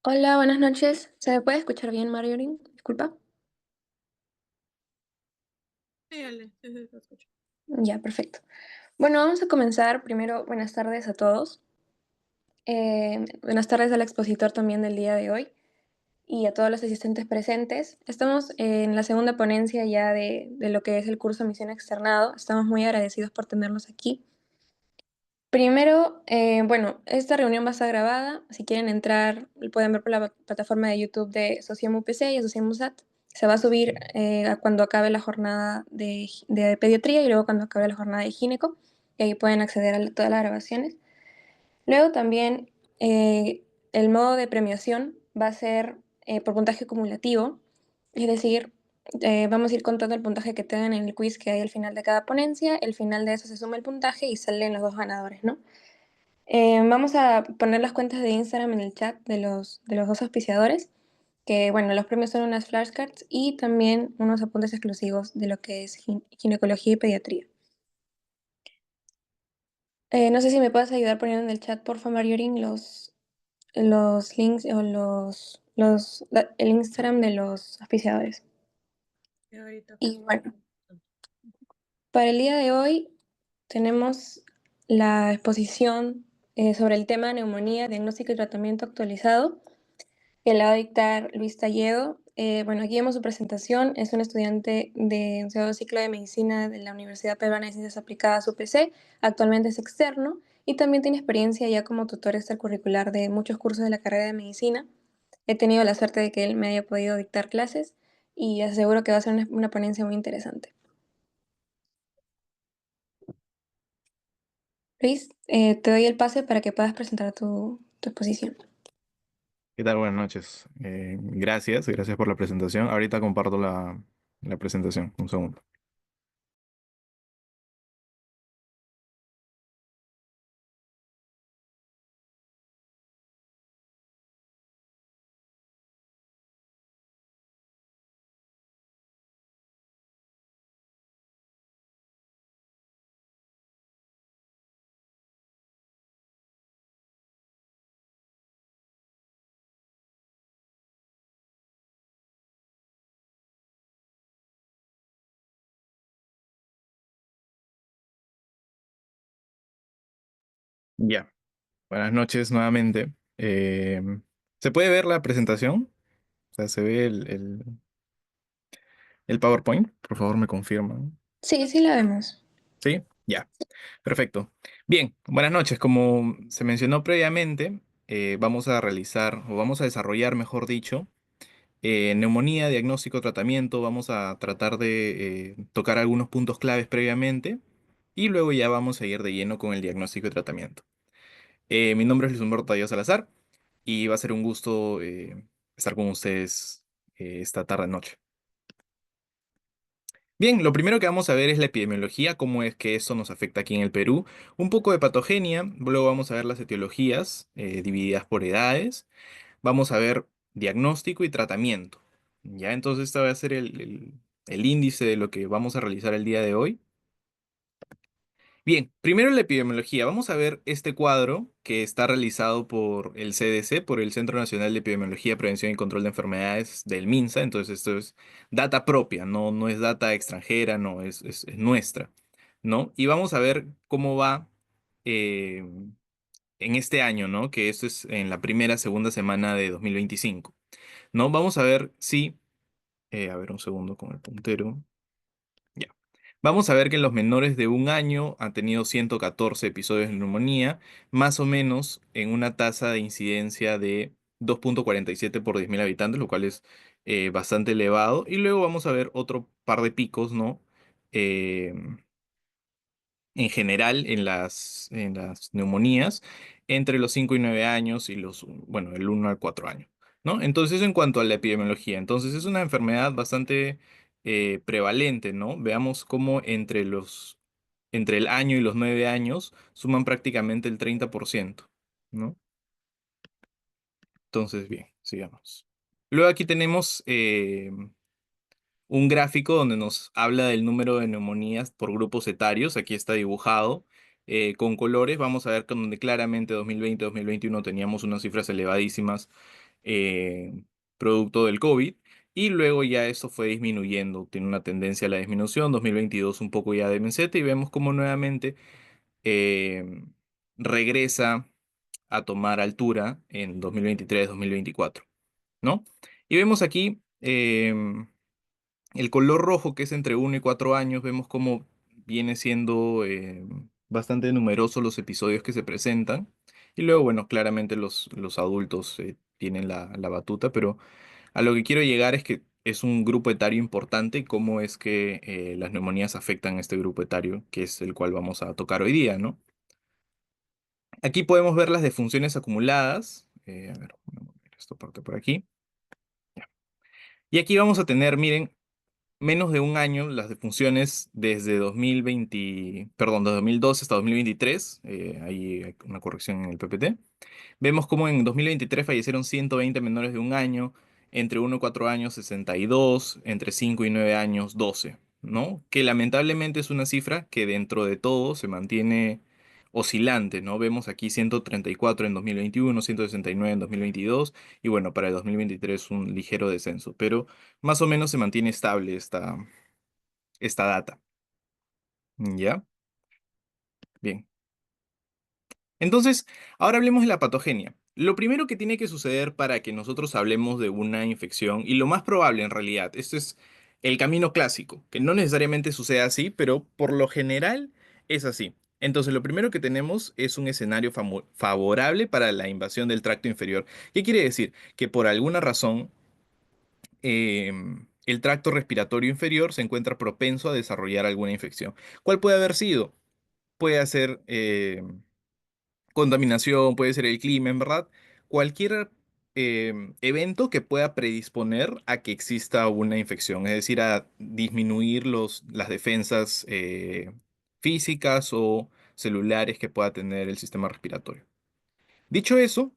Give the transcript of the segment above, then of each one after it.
Hola, buenas noches. ¿Se me puede escuchar bien, Marjorie? Disculpa. Sí, Ale, sí, sí, te escucho. Ya, perfecto. Bueno, vamos a comenzar. Primero, buenas tardes a todos. Buenas tardes al expositor también del día de hoy y a todos los asistentes presentes. Estamos en la segunda ponencia ya de lo que es el curso Misión Externado. Estamos muy agradecidos por tenerlos aquí. Primero, bueno, esta reunión va a estar grabada. Si quieren entrar, pueden ver por la plataforma de YouTube de Socium UPC y Socium USAT. Se va a subir cuando acabe la jornada de pediatría y luego cuando acabe la jornada de gineco. Y ahí pueden acceder a todas las grabaciones. Luego también el modo de premiación va a ser por puntaje acumulativo. Es decir, vamos a ir contando el puntaje que tengan en el quiz que hay al final de cada ponencia. El final de eso se suma el puntaje y salen los dos ganadores, ¿no? Vamos a poner las cuentas de Instagram en el chat de los dos auspiciadores, que bueno, los premios son unas flashcards y también unos apuntes exclusivos de lo que es ginecología y pediatría. No sé si me puedes ayudar poniendo en el chat, por favor, Marjorie, los links o el Instagram de los auspiciadores. Y ahorita Y justo bueno, para el día de hoy tenemos la exposición sobre el tema neumonía, diagnóstico y tratamiento actualizado, que la va a dictar Luis Talledo. Bueno, aquí vemos su presentación. Es un estudiante de un segundo ciclo de medicina de la Universidad Peruana de Ciencias Aplicadas UPC. Actualmente es externo y también tiene experiencia ya como tutor extracurricular de muchos cursos de la carrera de medicina. He tenido la suerte de que él me haya podido dictar clases y aseguro que va a ser una ponencia muy interesante. Luis, te doy el pase para que puedas presentar tu exposición. ¿Qué tal? Buenas noches. Gracias por la presentación. Ahorita comparto la presentación. Un segundo. Ya. Buenas noches nuevamente. ¿Se puede ver la presentación? O sea, ¿se ve el PowerPoint? Por favor, me confirman. Sí, sí la vemos. ¿Sí? Ya. Perfecto. Bien, buenas noches. Como se mencionó previamente, vamos a realizar, o vamos a desarrollar, mejor dicho, neumonía, diagnóstico, tratamiento. Vamos a tratar de tocar algunos puntos claves previamente y luego ya vamos a ir de lleno con el diagnóstico y tratamiento. Mi nombre es Luis Humberto Tallo Salazar y va a ser un gusto estar con ustedes esta tarde-noche. Bien, lo primero que vamos a ver es la epidemiología, cómo es que esto nos afecta aquí en el Perú, un poco de patogenia, luego vamos a ver las etiologías divididas por edades, vamos a ver diagnóstico y tratamiento. Ya, entonces este va a ser el índice de lo que vamos a realizar el día de hoy. Bien, primero la epidemiología. Vamos a ver este cuadro que está realizado por el CDC, por el Centro Nacional de Epidemiología, Prevención y Control de Enfermedades del MINSA. Entonces esto es data propia, no es data extranjera, no es nuestra, ¿no? Y vamos a ver cómo va eh, en este año, ¿no? Que esto es en la primera, segunda semana de 2025, ¿no? Vamos a ver si, a ver un segundo con el puntero. Ya. Vamos a ver que en los menores de un año han tenido 114 episodios de neumonía, más o menos en una tasa de incidencia de 2,47 por 10.000 habitantes, lo cual es bastante elevado. Y luego vamos a ver otro par de picos, ¿no? Eh, en general en las neumonías entre los 5 y 9 años y bueno, el 1 al 4 años, ¿no? Entonces, eso en cuanto a la epidemiología. Entonces, es una enfermedad bastante prevalente, ¿no? Veamos cómo entre el año y los 9 años suman prácticamente el 30%, ¿no? Entonces, bien, sigamos. Luego aquí tenemos un gráfico donde nos habla del número de neumonías por grupos etarios. Aquí está dibujado con colores. Vamos a ver que donde claramente 2020-2021 teníamos unas cifras elevadísimas eh, producto del COVID. Y luego ya eso fue disminuyendo, tiene una tendencia a la disminución, 2022 un poco ya de meseta y vemos como nuevamente eh, regresa a tomar altura en 2023-2024, ¿no? Y vemos aquí el color rojo, que es entre 1 y 4 años, vemos cómo viene siendo bastante numerosos los episodios que se presentan. Y luego, bueno, claramente los adultos tienen la batuta, pero a lo que quiero llegar es que es un grupo etario importante y cómo es que las neumonías afectan a este grupo etario, que es el cual vamos a tocar hoy día, ¿no? Aquí podemos ver las defunciones acumuladas. A ver, voy a mover esta parte por aquí. Ya. Y aquí vamos a tener, miren, menos de un año las defunciones desde 2020, perdón, de 2012 hasta 2023. Ahí hay una corrección en el PPT. Vemos cómo en 2023 fallecieron 120 menores de un año, entre 1 y 4 años 62, entre 5 y 9 años 12, ¿no? Que lamentablemente es una cifra que dentro de todo se mantiene oscilante, ¿no? Vemos aquí 134 en 2021, 169 en 2022 y bueno, para el 2023 un ligero descenso, pero más o menos se mantiene estable esta data, ¿ya? Bien. Entonces, ahora hablemos de la patogenia. Lo primero que tiene que suceder para que nosotros hablemos de una infección, y lo más probable en realidad, esto es el camino clásico, que no necesariamente sucede así, pero por lo general es así. Entonces, lo primero que tenemos es un escenario favorable para la invasión del tracto inferior. ¿Qué quiere decir? Que por alguna razón el tracto respiratorio inferior se encuentra propenso a desarrollar alguna infección. ¿Cuál puede haber sido? Puede ser contaminación, puede ser el clima, en verdad, cualquier evento que pueda predisponer a que exista una infección, es decir, a disminuir las defensas físicas o celulares que pueda tener el sistema respiratorio. Dicho eso,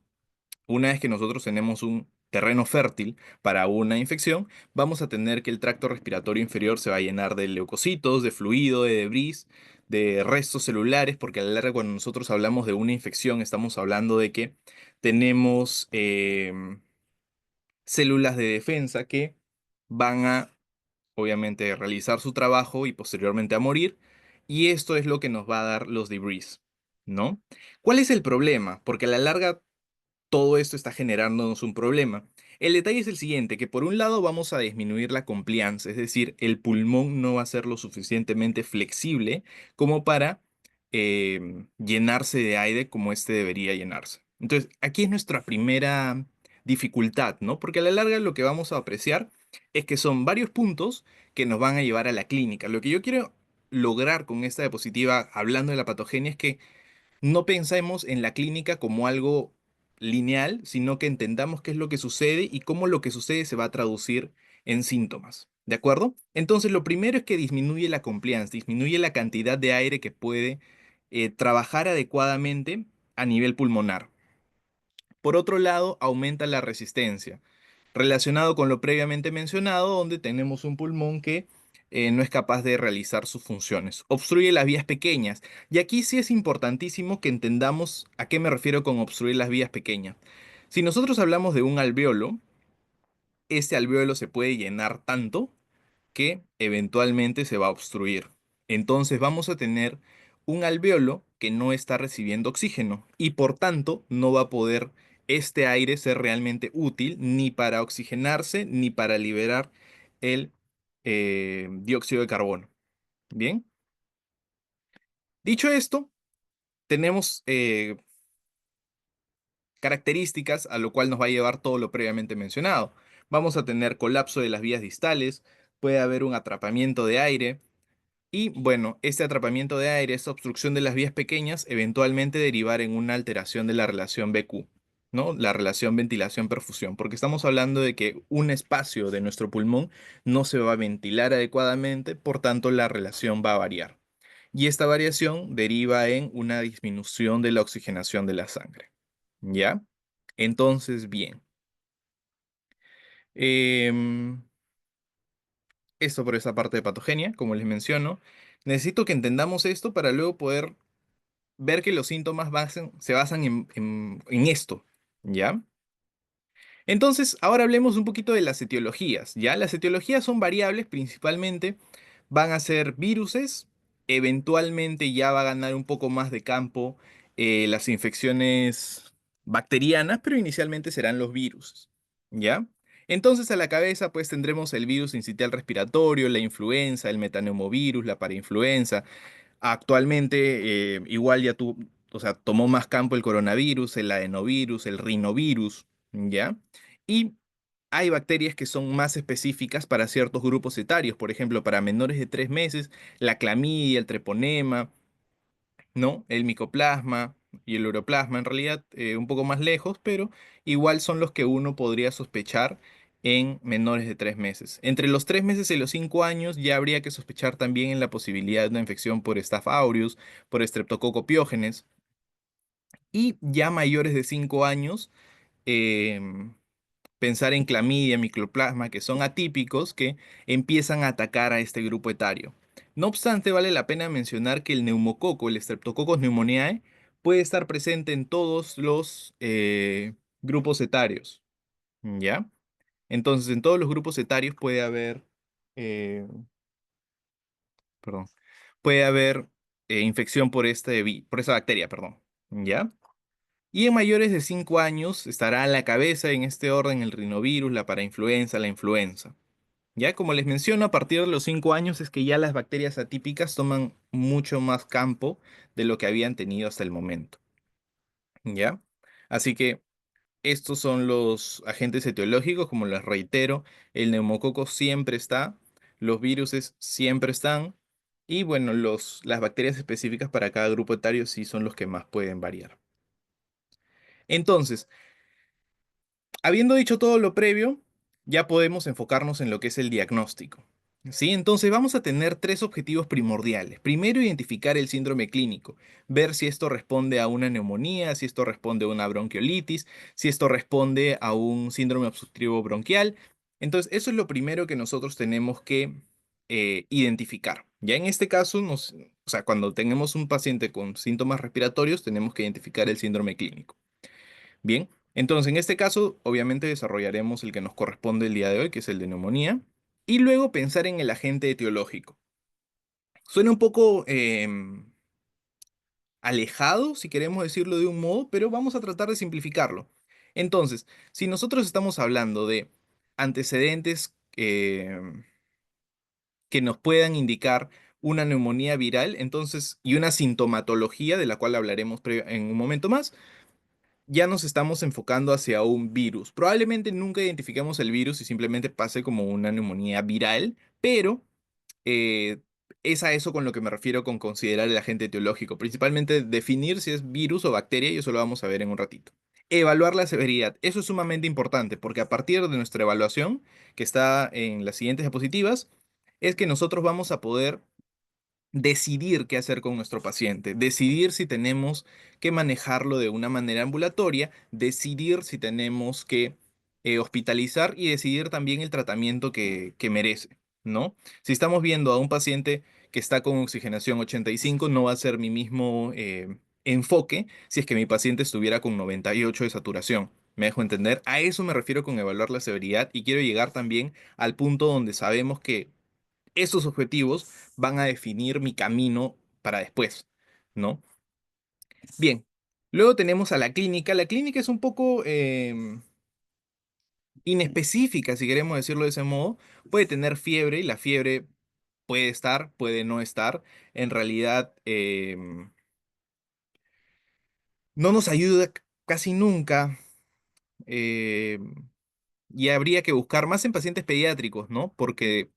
una vez que nosotros tenemos un terreno fértil para una infección, vamos a tener que el tracto respiratorio inferior se va a llenar de leucocitos, de fluido, de debris, de restos celulares, porque a la larga cuando nosotros hablamos de una infección estamos hablando de que tenemos células de defensa que van a, obviamente, realizar su trabajo y posteriormente a morir, y esto es lo que nos va a dar los debris, ¿no? ¿Cuál es el problema? Porque a la larga todo esto está generándonos un problema. El detalle es el siguiente, que por un lado vamos a disminuir la compliance, es decir, el pulmón no va a ser lo suficientemente flexible como para llenarse de aire como este debería llenarse. Entonces, aquí es nuestra primera dificultad, ¿no? Porque a la larga lo que vamos a apreciar es que son varios puntos que nos van a llevar a la clínica. Lo que yo quiero lograr con esta diapositiva, hablando de la patogenia, es que no pensemos en la clínica como algo lineal, sino que entendamos qué es lo que sucede y cómo lo que sucede se va a traducir en síntomas. ¿De acuerdo? Entonces, lo primero es que disminuye la compliance, disminuye la cantidad de aire que puede trabajar adecuadamente a nivel pulmonar. Por otro lado, aumenta la resistencia, relacionado con lo previamente mencionado, donde tenemos un pulmón que no es capaz de realizar sus funciones. Obstruye las vías pequeñas. Y aquí sí es importantísimo que entendamos a qué me refiero con obstruir las vías pequeñas. Si nosotros hablamos de un alveolo, este alveolo se puede llenar tanto que eventualmente se va a obstruir. Entonces vamos a tener un alveolo que no está recibiendo oxígeno y por tanto no va a poder este aire ser realmente útil ni para oxigenarse ni para liberar el dióxido de carbono. Bien, dicho esto, tenemos características a lo cual nos va a llevar todo lo previamente mencionado. Vamos a tener colapso de las vías distales, puede haber un atrapamiento de aire. Y bueno, este atrapamiento de aire, esta obstrucción de las vías pequeñas, eventualmente derivar en una alteración de la relación BQ, ¿no? La relación ventilación-perfusión, porque estamos hablando de que un espacio de nuestro pulmón no se va a ventilar adecuadamente, por tanto la relación va a variar. Y esta variación deriva en una disminución de la oxigenación de la sangre. ¿Ya? Entonces, bien. Em, Esto por esa parte de patogenia, como les menciono. Necesito que entendamos esto para luego poder ver que los síntomas se basan en esto, ¿ya? Entonces, ahora hablemos un poquito de las etiologías, ¿ya? Las etiologías son variables, principalmente van a ser viruses, eventualmente ya va a ganar un poco más de campo las infecciones bacterianas, pero inicialmente serán los virus, ¿ya? Entonces a la cabeza pues tendremos el virus sincitial respiratorio, la influenza, el metaneumovirus, la parainfluenza. Actualmente igual ya o sea, tomó más campo el coronavirus, el adenovirus, el rinovirus, ¿ya? Y hay bacterias que son más específicas para ciertos grupos etarios, por ejemplo, para menores de 3 meses, la clamidia, el treponema, ¿no? El micoplasma y el uroplasma, en realidad un poco más lejos, pero igual son los que uno podría sospechar en menores de 3 meses. Entre los 3 meses y los 5 años ya habría que sospechar también en la posibilidad de una infección por Staph aureus, por Streptococcus pyogenes, y ya mayores de 5 años, em, pensar en clamidia, micoplasma, que son atípicos, que empiezan a atacar a este grupo etario. No obstante, vale la pena mencionar que el neumococo, el Streptococcus pneumoniae, puede estar presente en todos los grupos etarios, ¿ya? Entonces, en todos los grupos etarios puede haber, eh, perdón, puede haber infección por por esa bacteria, perdón, ¿ya? Y en mayores de 5 años estará a la cabeza en este orden el rinovirus, la parainfluenza, la influenza. Ya como les menciono, a partir de los 5 años es que ya las bacterias atípicas toman mucho más campo de lo que habían tenido hasta el momento. ¿Ya? Así que estos son los agentes etiológicos, como les reitero, el neumococo siempre está, los viruses siempre están, y bueno, las bacterias específicas para cada grupo etario sí son los que más pueden variar. Entonces, habiendo dicho todo lo previo, ya podemos enfocarnos en lo que es el diagnóstico. ¿Sí? Entonces vamos a tener tres objetivos primordiales. Primero, identificar el síndrome clínico, ver si esto responde a una neumonía, si esto responde a una bronquiolitis, si esto responde a un síndrome obstructivo bronquial. Entonces, eso es lo primero que nosotros tenemos que identificar. Ya en este caso, o sea, cuando tenemos un paciente con síntomas respiratorios, tenemos que identificar el síndrome clínico. Bien, entonces en este caso obviamente desarrollaremos el que nos corresponde el día de hoy, que es el de neumonía, y luego pensar en el agente etiológico. Suena un poco alejado, si queremos decirlo de un modo, pero vamos a tratar de simplificarlo. Entonces, si nosotros estamos hablando de antecedentes que nos puedan indicar una neumonía viral, entonces, y una sintomatología de la cual hablaremos en un momento más, ya nos estamos enfocando hacia un virus. Probablemente nunca identifiquemos el virus y simplemente pase como una neumonía viral, pero eh, es a eso con lo que me refiero con considerar el agente etiológico, principalmente definir si es virus o bacteria, y eso lo vamos a ver en un ratito. Evaluar la severidad, eso es sumamente importante porque a partir de nuestra evaluación, que está en las siguientes diapositivas, es que nosotros vamos a poder decidir qué hacer con nuestro paciente, decidir si tenemos que manejarlo de una manera ambulatoria, decidir si tenemos que hospitalizar y decidir también el tratamiento que merece, ¿no? Si estamos viendo a un paciente que está con oxigenación 85, no va a ser mi mismo enfoque si es que mi paciente estuviera con 98 de saturación. ¿Me dejo entender? A eso me refiero con evaluar la severidad y quiero llegar también al punto donde sabemos que esos objetivos van a definir mi camino para después, ¿no? Bien, luego tenemos a la clínica. La clínica es un poco inespecífica, si queremos decirlo de ese modo. Puede tener fiebre y la fiebre puede estar, puede no estar. En realidad, no nos ayuda casi nunca. Y habría que buscar más en pacientes pediátricos, ¿no? Porque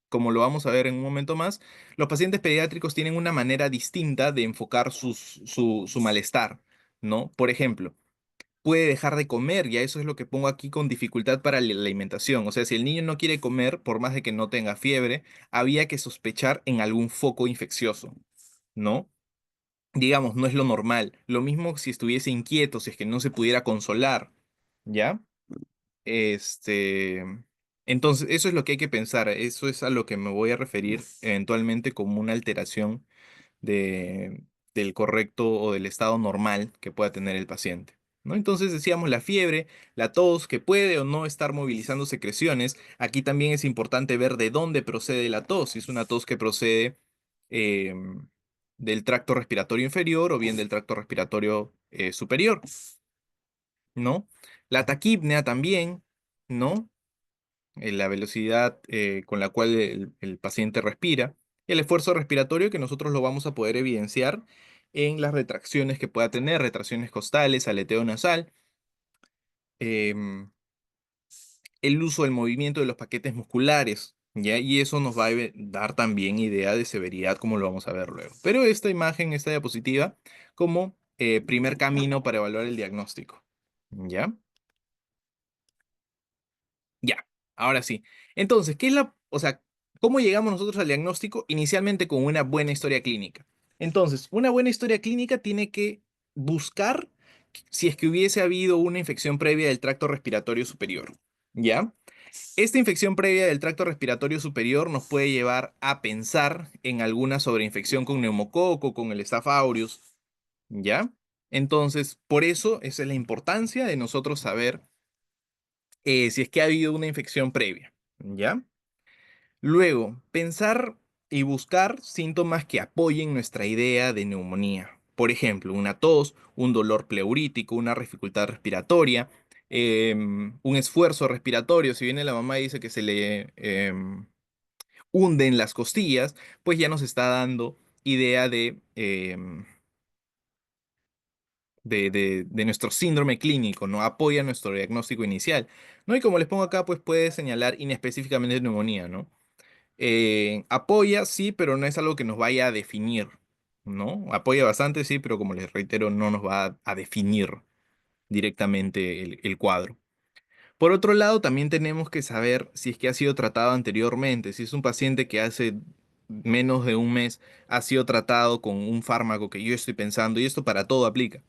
como lo vamos a ver en un momento más, los pacientes pediátricos tienen una manera distinta de enfocar su malestar, ¿no? Por ejemplo, puede dejar de comer, y a eso es lo que pongo aquí con dificultad para la alimentación. O sea, si el niño no quiere comer, por más de que no tenga fiebre, había que sospechar en algún foco infeccioso, ¿no? Digamos, no es lo normal. Lo mismo si estuviese inquieto, si es que no se pudiera consolar, ¿ya? Este, entonces, eso es lo que hay que pensar. Eso es a lo que me voy a referir eventualmente como una alteración de, del correcto o del estado normal que pueda tener el paciente. ¿no? Entonces decíamos la fiebre, la tos, que puede o no estar movilizando secreciones. Aquí también es importante ver de dónde procede la tos. Si es una tos que procede em, del tracto respiratorio inferior o bien del tracto respiratorio superior, ¿no? La taquipnea también, ¿no? La velocidad con la cual el paciente respira. El esfuerzo respiratorio que nosotros lo vamos a poder evidenciar en las retracciones que pueda tener, retracciones costales, aleteo nasal, em, el uso del movimiento de los paquetes musculares, ¿ya? Y eso nos va a dar también idea de severidad, como lo vamos a ver luego. Pero esta imagen, esta diapositiva, como primer camino para evaluar el diagnóstico, ¿ya? Ya, ahora sí. Entonces, o sea, cómo llegamos nosotros al diagnóstico? Inicialmente con una buena historia clínica. Entonces, una buena historia clínica tiene que buscar si es que hubiese habido una infección previa del tracto respiratorio superior, ¿ya? Esta infección previa del tracto respiratorio superior nos puede llevar a pensar en alguna sobreinfección con neumococo, con el Staph aureus, ¿ya? Entonces, por eso esa es la importancia de nosotros saber si es que ha habido una infección previa, ¿ya? Luego, pensar y buscar síntomas que apoyen nuestra idea de neumonía. Por ejemplo, una tos, un dolor pleurítico, una dificultad respiratoria, un esfuerzo respiratorio. Si viene la mamá y dice que se le hunden las costillas, pues ya nos está dando idea de nuestro síndrome clínico, ¿no? Apoya nuestro diagnóstico inicial, ¿no? Y como les pongo acá, pues puede señalar inespecíficamente neumonía, ¿no? Apoya, sí, pero no es algo que nos vaya a definir, ¿no? Apoya bastante, sí, pero como les reitero, no nos va a definir directamente el cuadro. Por otro lado, también tenemos que saber si es que ha sido tratado anteriormente, si es un paciente que hace menos de un mes ha sido tratado con un fármaco que yo estoy pensando, y esto para todo aplica.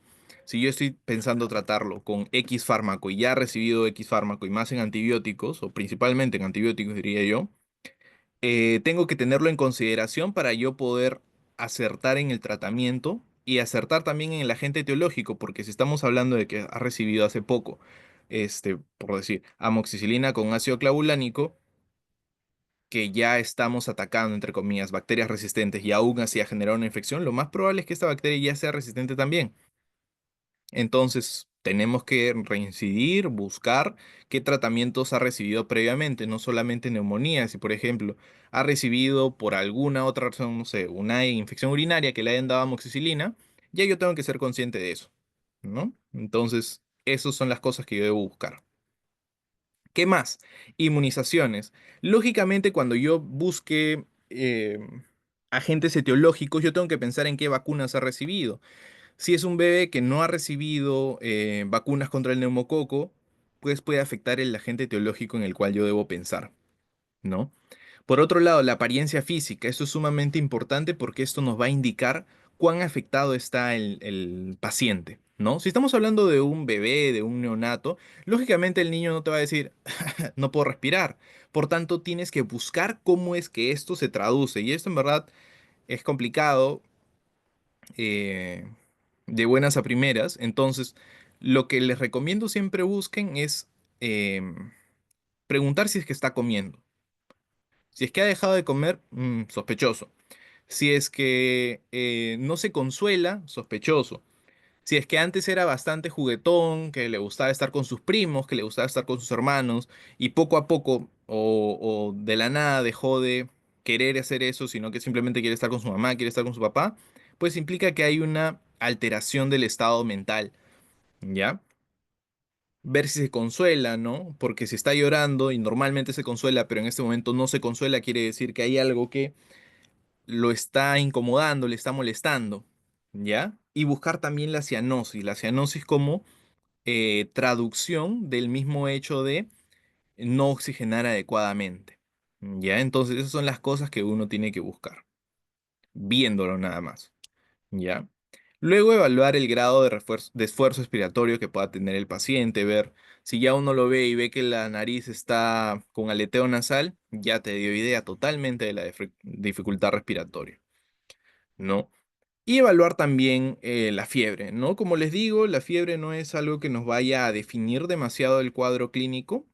Si yo estoy pensando tratarlo con X fármaco y ya ha recibido X fármaco y más en antibióticos, o principalmente en antibióticos diría yo, tengo que tenerlo en consideración para yo poder acertar en el tratamiento y acertar también en el agente etiológico, porque si estamos hablando de que ha recibido hace poco, por decir, amoxicilina con ácido clavulánico, que ya estamos atacando, entre comillas, bacterias resistentes y aún así ha generado una infección, lo más probable es que esta bacteria ya sea resistente también. Entonces, tenemos que reincidir, buscar qué tratamientos ha recibido previamente, no solamente neumonía. Si, por ejemplo, ha recibido por alguna otra razón, no sé, una infección urinaria que le hayan dado amoxicilina, ya yo tengo que ser consciente de eso, ¿no? Entonces, esas son las cosas que yo debo buscar. ¿Qué más? Inmunizaciones. Lógicamente, cuando yo busque agentes etiológicos, yo tengo que pensar en qué vacunas ha recibido. Si es un bebé que no ha recibido vacunas contra el neumococo, pues puede afectar el agente etiológico en el cual yo debo pensar, ¿no? Por otro lado, la apariencia física. Esto es sumamente importante porque esto nos va a indicar cuán afectado está el paciente, ¿no? Si estamos hablando de un bebé, de un neonato, lógicamente el niño no te va a decir, no puedo respirar. Por tanto, tienes que buscar cómo es que esto se traduce. Y esto en verdad es complicado eh, de buenas a primeras. Entonces, lo que les recomiendo siempre busquen es preguntar si es que está comiendo. Si es que ha dejado de comer, sospechoso. Si es que no se consuela, sospechoso. Si es que antes era bastante juguetón, que le gustaba estar con sus primos, que le gustaba estar con sus hermanos, y poco a poco, o de la nada dejó de querer hacer eso, sino que simplemente quiere estar con su mamá, quiere estar con su papá, pues implica que hay una alteración del estado mental, ¿ya? Ver si se consuela, ¿no? Porque si está llorando y normalmente se consuela, pero en este momento no se consuela, quiere decir que hay algo que lo está incomodando, le está molestando, ¿ya? Y buscar también la cianosis como traducción del mismo hecho de no oxigenar adecuadamente, ¿ya? Entonces esas son las cosas que uno tiene que buscar, viéndolo nada más, ¿ya? Luego evaluar el grado de esfuerzo respiratorio que pueda tener el paciente, ver si ya uno lo ve y ve que la nariz está con aleteo nasal, ya te dio idea totalmente de la dificultad respiratoria, ¿no? Y evaluar también la fiebre, ¿no? Como les digo, la fiebre no es algo que nos vaya a definir demasiado el cuadro clínico,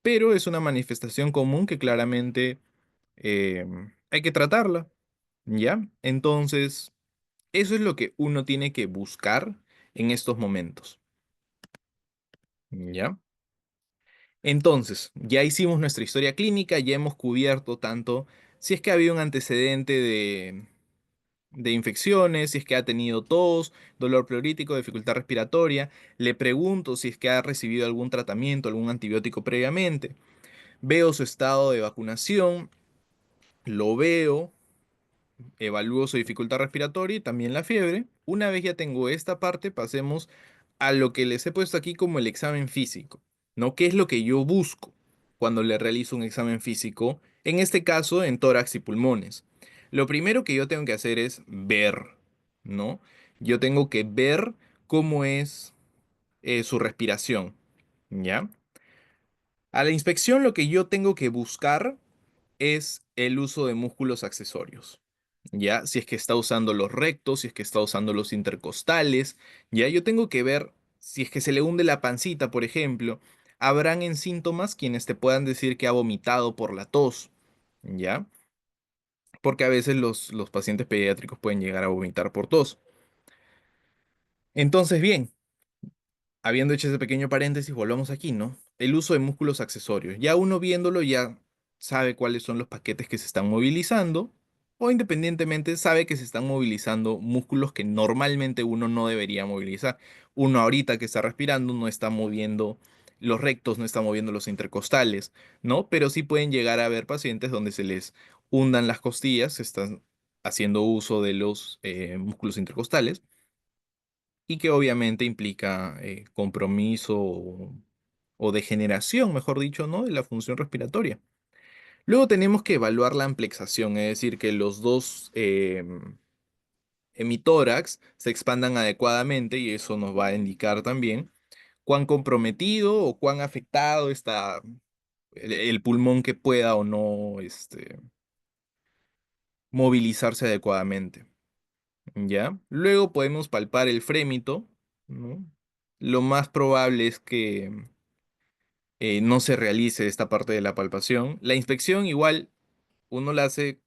pero es una manifestación común que claramente eh, hay que tratarla, ¿ya? Entonces, eso es lo que uno tiene que buscar en estos momentos, ¿ya? Entonces, ya hicimos nuestra historia clínica, ya hemos cubierto tanto si es que ha habido un antecedente de infecciones, si es que ha tenido tos, dolor pleurítico, dificultad respiratoria. Le pregunto si es que ha recibido algún tratamiento, algún antibiótico previamente. Veo su estado de vacunación, lo veo, evalúo su dificultad respiratoria y también la fiebre. Una vez ya tengo esta parte, pasemos a lo que les he puesto aquí como el examen físico, ¿no? ¿Qué es lo que yo busco cuando le realizo un examen físico? En este caso, en tórax y pulmones. Lo primero que yo tengo que hacer es ver, ¿no? Yo tengo que ver cómo es su respiración, ¿ya? A la inspección lo que yo tengo que buscar es el uso de músculos accesorios. Ya, si es que está usando los rectos, si es que está usando los intercostales, ya yo tengo que ver si es que se le hunde la pancita, por ejemplo. Habrán en síntomas quienes te puedan decir que ha vomitado por la tos, ya, porque a veces los pacientes pediátricos pueden llegar a vomitar por tos. Entonces, bien, habiendo hecho ese pequeño paréntesis, volvamos aquí, ¿no? El uso de músculos accesorios. Ya uno viéndolo ya sabe cuáles son los paquetes que se están movilizando, o independientemente sabe que se están movilizando músculos que normalmente uno no debería movilizar. Uno ahorita que está respirando no está moviendo los rectos, no está moviendo los intercostales, ¿no? Pero sí pueden llegar a haber pacientes donde se les hundan las costillas, se están haciendo uso de los músculos intercostales y que obviamente implica compromiso o degeneración, mejor dicho, ¿no? De la función respiratoria. Luego tenemos que evaluar la amplexación, es decir, que los dos hemitórax se expandan adecuadamente y eso nos va a indicar también cuán comprometido o cuán afectado está el pulmón que pueda o no movilizarse adecuadamente. ¿Ya? Luego podemos palpar el frémito, ¿no? Lo más probable es que no se realice esta parte de la palpación. La inspección igual uno la hace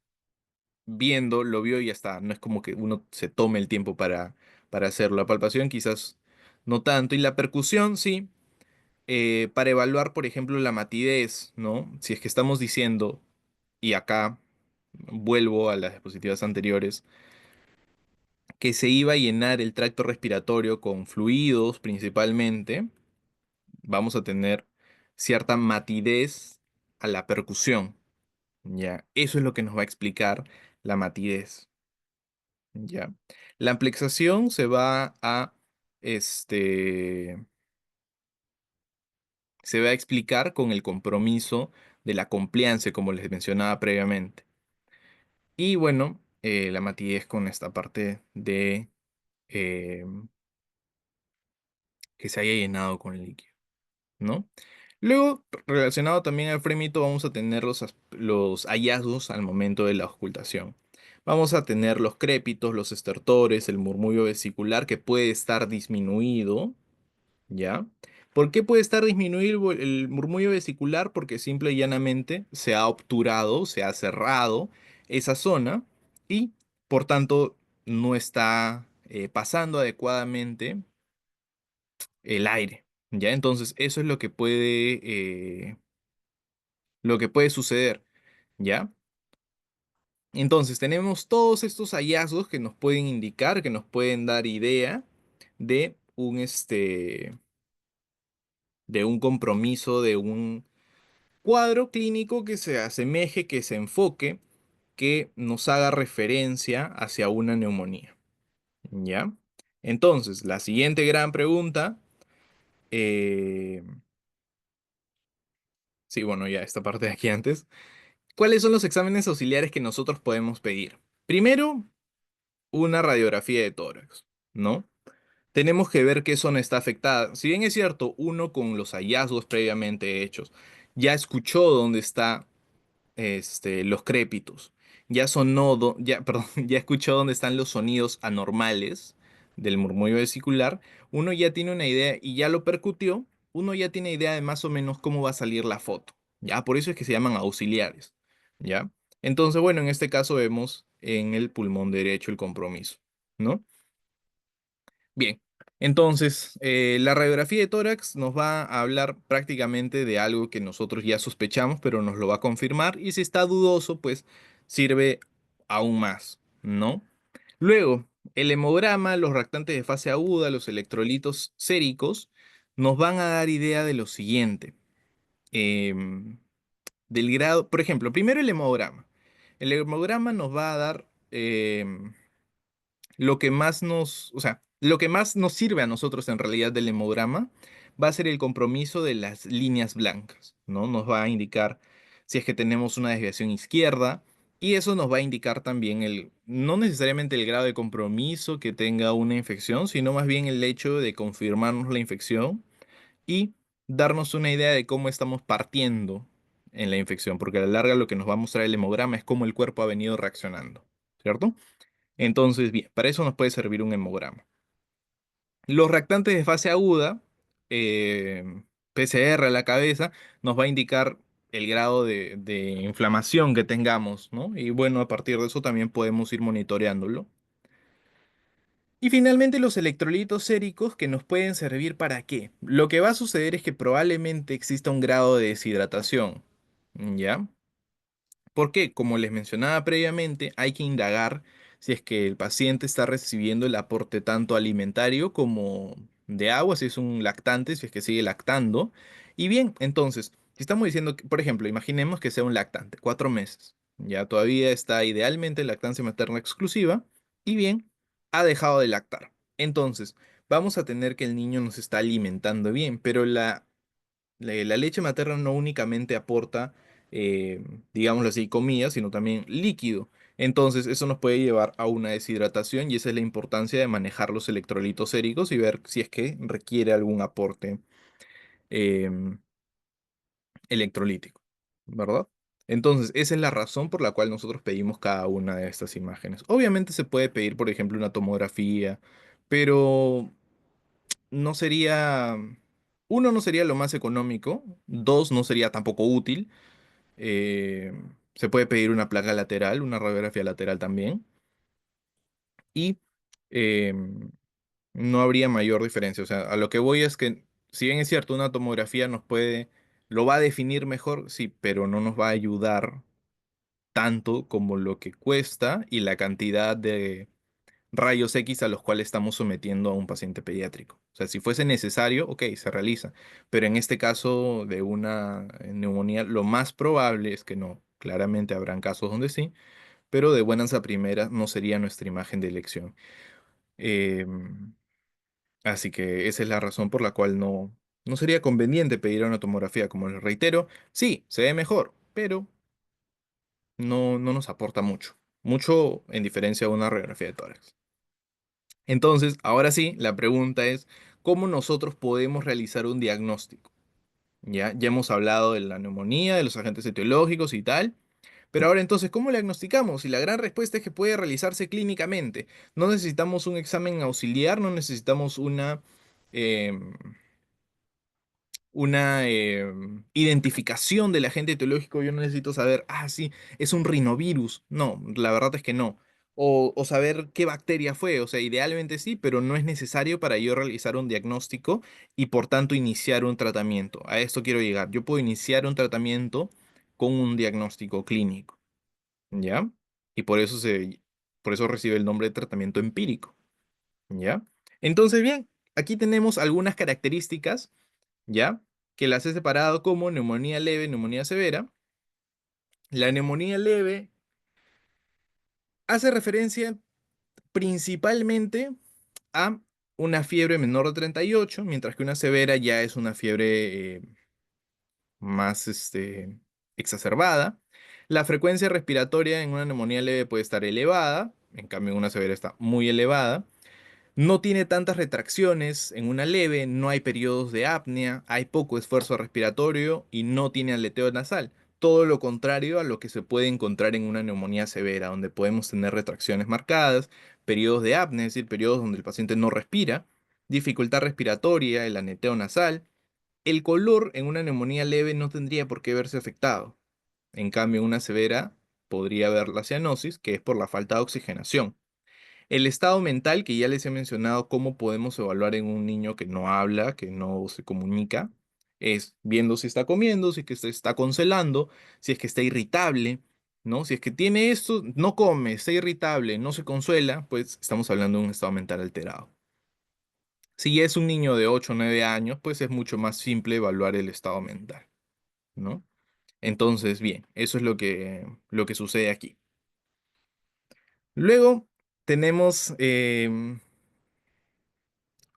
viendo, lo vio y ya está. No es como que uno se tome el tiempo para hacerlo. La palpación quizás no tanto. Y la percusión sí, para evaluar, por ejemplo, la matidez, ¿no? Si es que estamos diciendo, y acá vuelvo a las diapositivas anteriores, que se iba a llenar el tracto respiratorio con fluidos principalmente, vamos a tener cierta matidez a la percusión, ¿ya? Eso es lo que nos va a explicar la matidez, ¿ya? La amplexación este, se va a explicar con el compromiso de la compliance, como les mencionaba previamente. Y bueno, la matidez con esta parte de eh, que se haya llenado con el líquido, ¿no? Luego, relacionado también al frémito, vamos a tener los hallazgos al momento de la auscultación. Vamos a tener los crépitos, los estertores, el murmullo vesicular que puede estar disminuido, ¿ya? ¿Por qué puede estar disminuido el murmullo vesicular? Porque simple y llanamente se ha obturado, se ha cerrado esa zona y, por tanto, no está pasando adecuadamente el aire, ¿ya? Entonces, eso es lo que puede suceder, ¿ya? Entonces, tenemos todos estos hallazgos que nos pueden indicar, que nos pueden dar idea de de un compromiso, de un cuadro clínico que se asemeje, que se enfoque, que nos haga referencia hacia una neumonía, ¿ya? Entonces, la siguiente gran pregunta, eh, sí, bueno, ya esta parte de aquí antes. ¿Cuáles son los exámenes auxiliares que nosotros podemos pedir? Primero, una radiografía de tórax, ¿no? Tenemos que ver qué zona está afectada. Si bien es cierto, uno con los hallazgos previamente hechos ya escuchó dónde está los crépitos ya sonó, ya, perdón, ya escuchó dónde están los sonidos anormales del murmullo vesicular, uno ya tiene una idea y ya lo percutió, uno ya tiene idea de más o menos cómo va a salir la foto. Ya, por eso es que se llaman auxiliares. ¿Ya? Entonces, bueno, en este caso vemos en el pulmón derecho el compromiso, ¿no? Bien, entonces la radiografía de tórax nos va a hablar prácticamente de algo que nosotros ya sospechamos, pero nos lo va a confirmar y si está dudoso, pues sirve aún más, ¿no? Luego, el hemograma, los reactantes de fase aguda, los electrolitos séricos, nos van a dar idea de lo siguiente. em, Del grado, por ejemplo, primero el hemograma. El hemograma nos va a dar lo que más nos, o sea, lo que más nos sirve a nosotros en realidad del hemograma va a ser el compromiso de las líneas blancas, ¿no? Nos va a indicar si es que tenemos una desviación izquierda y eso nos va a indicar también no necesariamente el grado de compromiso que tenga una infección, sino más bien el hecho de confirmarnos la infección y darnos una idea de cómo estamos partiendo en la infección, porque a la larga lo que nos va a mostrar el hemograma es cómo el cuerpo ha venido reaccionando, ¿cierto? Entonces, bien, para eso nos puede servir un hemograma. Los reactantes de fase aguda, PCR a la cabeza, nos va a indicar el grado de inflamación que tengamos, ¿no? Y bueno, a partir de eso también podemos ir monitoreándolo. Y finalmente los electrolitos séricos que nos pueden servir para qué. Lo que va a suceder es que probablemente exista un grado de deshidratación, ¿ya? Porque, como les mencionaba previamente, hay que indagar si es que el paciente está recibiendo el aporte tanto alimentario como de agua, si es un lactante, si es que sigue lactando. Y bien, entonces, si estamos diciendo, por ejemplo, imaginemos que sea un lactante, 4 meses, ya todavía está idealmente en lactancia materna exclusiva, y bien, ha dejado de lactar. Entonces, vamos a tener que el niño nos está alimentando bien, pero la leche materna no únicamente aporta, eh, digámoslo así, comida, sino también líquido. Entonces, eso nos puede llevar a una deshidratación y esa es la importancia de manejar los electrolitos séricos y ver si es que requiere algún aporte em, electrolítico, ¿verdad? Entonces, esa es la razón por la cual nosotros pedimos cada una de estas imágenes. Obviamente se puede pedir, por ejemplo, una tomografía, pero no sería, uno, no sería lo más económico, dos, no sería tampoco útil. eh, Se puede pedir una placa lateral, una radiografía lateral también, y eh, no habría mayor diferencia. O sea, a lo que voy es que, si bien es cierto, una tomografía lo va a definir mejor, sí, pero no nos va a ayudar tanto como lo que cuesta y la cantidad de rayos X a los cuales estamos sometiendo a un paciente pediátrico. O sea, si fuese necesario, ok, se realiza. Pero en este caso de una neumonía, lo más probable es que no. Claramente habrán casos donde sí, pero de buenas a primeras no sería nuestra imagen de elección. Em, Así que esa es la razón por la cual no sería conveniente pedir una tomografía. Como les reitero, sí, se ve mejor, pero no nos aporta mucho. Mucho en diferencia a una radiografía de tórax. Entonces, ahora sí, la pregunta es, ¿cómo nosotros podemos realizar un diagnóstico? Ya hemos hablado de la neumonía, de los agentes etiológicos y tal, pero ahora entonces, ¿cómo la diagnosticamos? Y la gran respuesta es que puede realizarse clínicamente. No necesitamos un examen auxiliar, no necesitamos em, una identificación del agente etiológico. Yo no necesito saber, ah, sí, es un rinovirus. No, la verdad es que no. O saber qué bacteria fue. O sea, idealmente sí, pero no es necesario para yo realizar un diagnóstico y por tanto iniciar un tratamiento. A esto quiero llegar. Yo puedo iniciar un tratamiento con un diagnóstico clínico, ¿ya? Y por eso recibe el nombre de tratamiento empírico, ¿ya? Entonces, bien, aquí tenemos algunas características, ¿ya? Que las he separado como neumonía leve, neumonía severa. La neumonía leve hace referencia principalmente a una fiebre menor de 38, mientras que una severa ya es una fiebre más exacerbada. La frecuencia respiratoria en una neumonía leve puede estar elevada, en cambio en una severa está muy elevada. No tiene tantas retracciones en una leve, no hay periodos de apnea, hay poco esfuerzo respiratorio y no tiene aleteo nasal. todo lo contrario a lo que se puede encontrar en una neumonía severa, donde podemos tener retracciones marcadas, periodos de apnea, es decir, periodos donde el paciente no respira, dificultad respiratoria, el aneteo nasal. El color en una neumonía leve no tendría por qué verse afectado. En cambio, en una severa podría haber la cianosis, que es por la falta de oxigenación. El estado mental, que ya les he mencionado cómo podemos evaluar en un niño que no habla, que no se comunica, es viendo si está comiendo, si es que se está congelando, si es que está irritable, ¿no? Si es que tiene esto, no come, está irritable, no se consuela, pues estamos hablando de un estado mental alterado. Si es un niño de 8 o 9 años, pues es mucho más simple evaluar el estado mental, ¿no? Entonces, bien, eso es lo que sucede aquí. Luego tenemos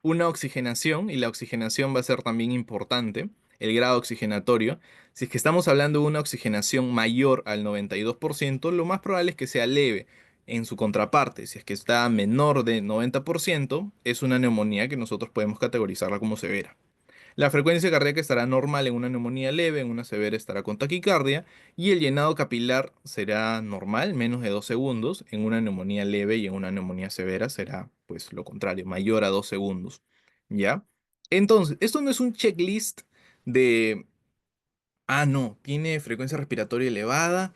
una oxigenación, y la oxigenación va a ser también importante, el grado oxigenatorio. Si es que estamos hablando de una oxigenación mayor al 92%, lo más probable es que sea leve. En su contraparte, si es que está menor de 90%, es una neumonía que nosotros podemos categorizarla como severa. La frecuencia cardíaca estará normal en una neumonía leve, en una severa estará con taquicardia y el llenado capilar será normal, menos de 2 segundos. En una neumonía leve y en una neumonía severa será pues lo contrario, mayor a 2 segundos. ¿Ya? Entonces, esto no es un checklist de, no, tiene frecuencia respiratoria elevada,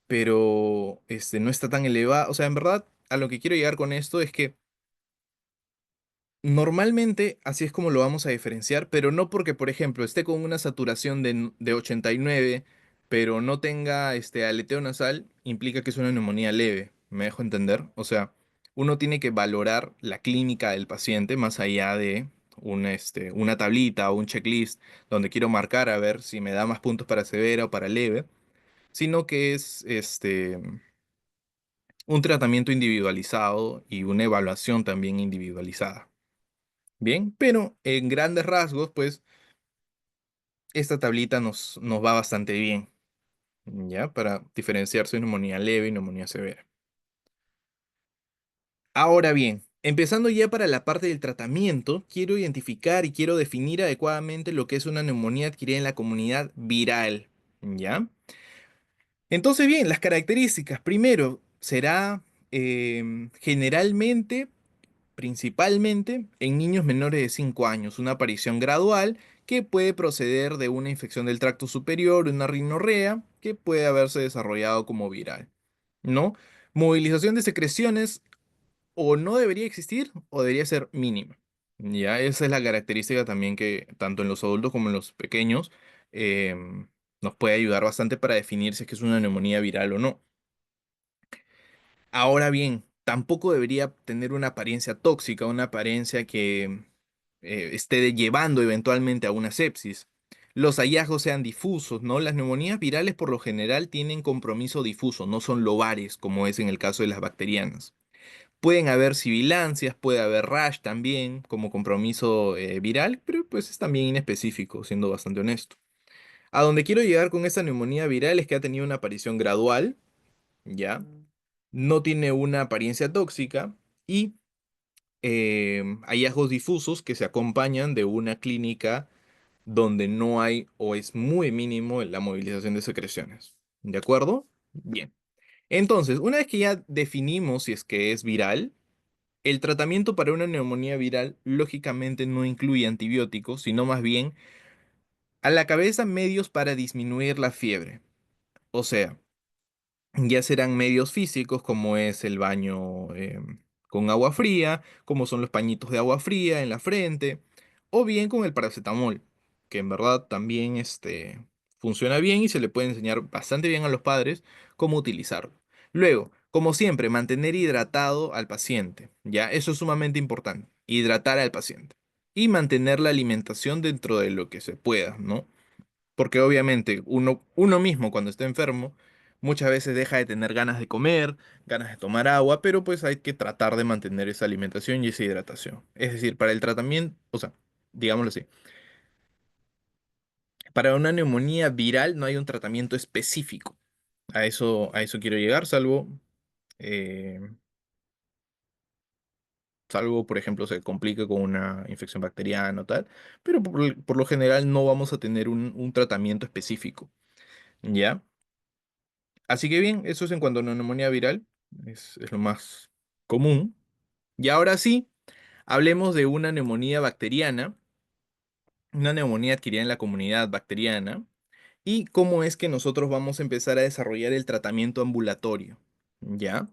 pero no está tan elevada. O sea, en verdad, a lo que quiero llegar con esto es que normalmente así es como lo vamos a diferenciar, pero no porque, por ejemplo, esté con una saturación de 89, pero no tenga aleteo nasal, implica que es una neumonía leve. ¿Me dejo entender? O sea, uno tiene que valorar la clínica del paciente más allá de una tablita o un checklist donde quiero marcar a ver si me da más puntos para severa o para leve, sino que es un tratamiento individualizado y una evaluación también individualizada. Bien, pero en grandes rasgos, pues esta tablita nos va bastante bien, ¿ya? Para diferenciarse neumonía leve y neumonía severa. Ahora bien, empezando ya para la parte del tratamiento, quiero identificar y quiero definir adecuadamente lo que es una neumonía adquirida en la comunidad viral, ¿ya? Entonces, bien, las características. Primero, será generalmente principalmente en niños menores de 5 años, una aparición gradual que puede proceder de una infección del tracto superior, una rinorrea, que puede haberse desarrollado como viral, ¿no? Movilización de secreciones o no debería existir o debería ser mínima. Ya, esa es la característica también que tanto en los adultos como en los pequeños nos puede ayudar bastante para definir si es que es una neumonía viral o no. Ahora bien, tampoco debería tener una apariencia tóxica, una apariencia que esté llevando eventualmente a una sepsis. Los hallazgos sean difusos, ¿no? Las neumonías virales por lo general tienen compromiso difuso, no son lobares, como es en el caso de las bacterianas. Pueden haber sibilancias, puede haber rash también como compromiso viral, pero pues es también inespecífico, siendo bastante honesto. A donde quiero llegar con esta neumonía viral es que ha tenido una aparición gradual, ¿ya? No tiene una apariencia tóxica y hallazgos difusos que se acompañan de una clínica donde no hay o es muy mínimo la movilización de secreciones. ¿De acuerdo? Bien. Entonces, una vez que ya definimos si es que es viral, el tratamiento para una neumonía viral lógicamente no incluye antibióticos, sino más bien a la cabeza medios para disminuir la fiebre. O sea, ya serán medios físicos como es el baño con agua fría, como son los pañitos de agua fría en la frente, o bien con el paracetamol, que en verdad también funciona bien y se le puede enseñar bastante bien a los padres cómo utilizarlo. Luego, como siempre, mantener hidratado al paciente, ¿ya? Eso es sumamente importante, hidratar al paciente y mantener la alimentación dentro de lo que se pueda, ¿no? Porque obviamente uno mismo cuando está enfermo muchas veces deja de tener ganas de comer, ganas de tomar agua, pero pues hay que tratar de mantener esa alimentación y esa hidratación. Es decir, para el tratamiento, o sea, digámoslo así, para una neumonía viral no hay un tratamiento específico. A eso quiero llegar, eh, salvo, por ejemplo, se complique con una infección bacteriana o tal, pero por lo general no vamos a tener un tratamiento específico. ¿Ya? Así que bien, eso es en cuanto a una neumonía viral, es lo más común. Y ahora sí, hablemos de una neumonía bacteriana, una neumonía adquirida en la comunidad bacteriana, y cómo es que nosotros vamos a empezar a desarrollar el tratamiento ambulatorio. ¿Ya?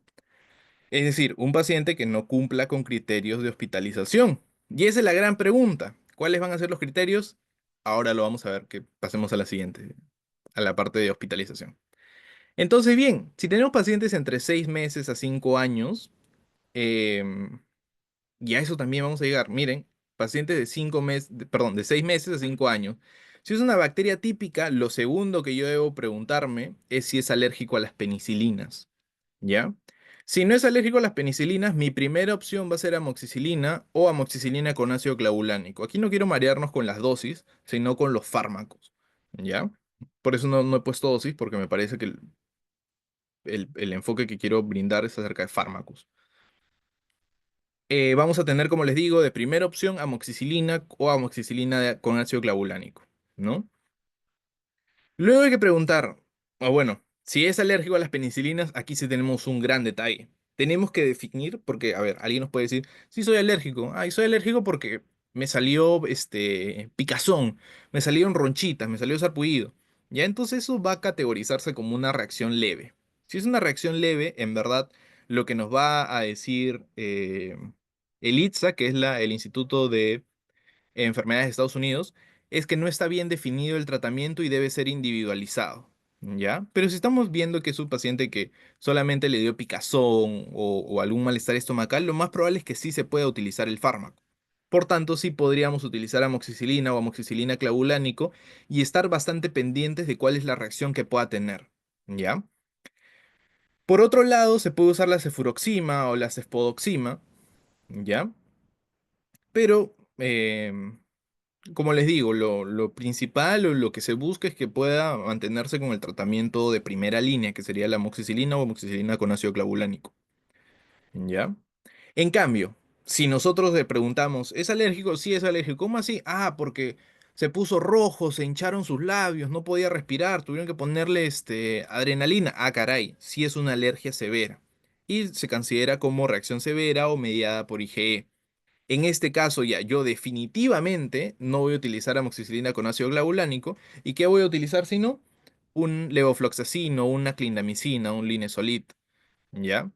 Es decir, un paciente que no cumpla con criterios de hospitalización. Y esa es la gran pregunta. ¿Cuáles van a ser los criterios? Ahora lo vamos a ver, que pasemos a la siguiente, a la parte de hospitalización. Entonces, bien, si tenemos pacientes entre 6 meses a 5 años, em, y a eso también vamos a llegar. Miren, pacientes de 5 meses, perdón, de 6 meses a 5 años. Si es una bacteria típica, lo segundo que yo debo preguntarme es si es alérgico a las penicilinas. ¿Ya? Si no es alérgico a las penicilinas, mi primera opción va a ser amoxicilina o amoxicilina con ácido clavulánico. Aquí no quiero marearnos con las dosis, sino con los fármacos. ¿Ya? Por eso no he puesto dosis, porque me parece que el enfoque que quiero brindar es acerca de fármacos. Vamos a tener, como les digo, de primera opción amoxicilina o amoxicilina con ácido clavulánico, ¿no? Luego hay que preguntar, o bueno, si es alérgico a las penicilinas, aquí sí tenemos un gran detalle. Tenemos que definir, porque, a ver, alguien nos puede decir, sí soy alérgico. Ay, soy alérgico porque me salió picazón, me salieron ronchitas, me salió sarpullido. Ya entonces eso va a categorizarse como una reacción leve. Si es una reacción leve, en verdad, lo que nos va a decir el ITSA, que es el Instituto de Enfermedades de Estados Unidos, es que no está bien definido el tratamiento y debe ser individualizado, ¿ya? Pero si estamos viendo que es un paciente que solamente le dio picazón o algún malestar estomacal, lo más probable es que sí se pueda utilizar el fármaco. Por tanto, sí podríamos utilizar amoxicilina o amoxicilina clavulánico y estar bastante pendientes de cuál es la reacción que pueda tener, ¿ya? Por otro lado, se puede usar la cefuroxima o la cefpodoxima, ¿ya? Pero como les digo, lo principal o lo que se busca es que pueda mantenerse con el tratamiento de primera línea, que sería la amoxicilina o amoxicilina con ácido clavulánico. ¿Ya? En cambio, si nosotros le preguntamos, ¿es alérgico? Sí, es alérgico. ¿Cómo así? Ah, porque se puso rojo, se hincharon sus labios, no podía respirar, tuvieron que ponerle adrenalina. Ah, caray, sí es una alergia severa. Y se considera como reacción severa o mediada por IgE. En este caso ya yo definitivamente no voy a utilizar amoxicilina con ácido clavulánico. ¿Y qué voy a utilizar si no? Un levofloxacino, una clindamicina, un linezolid, ¿ya?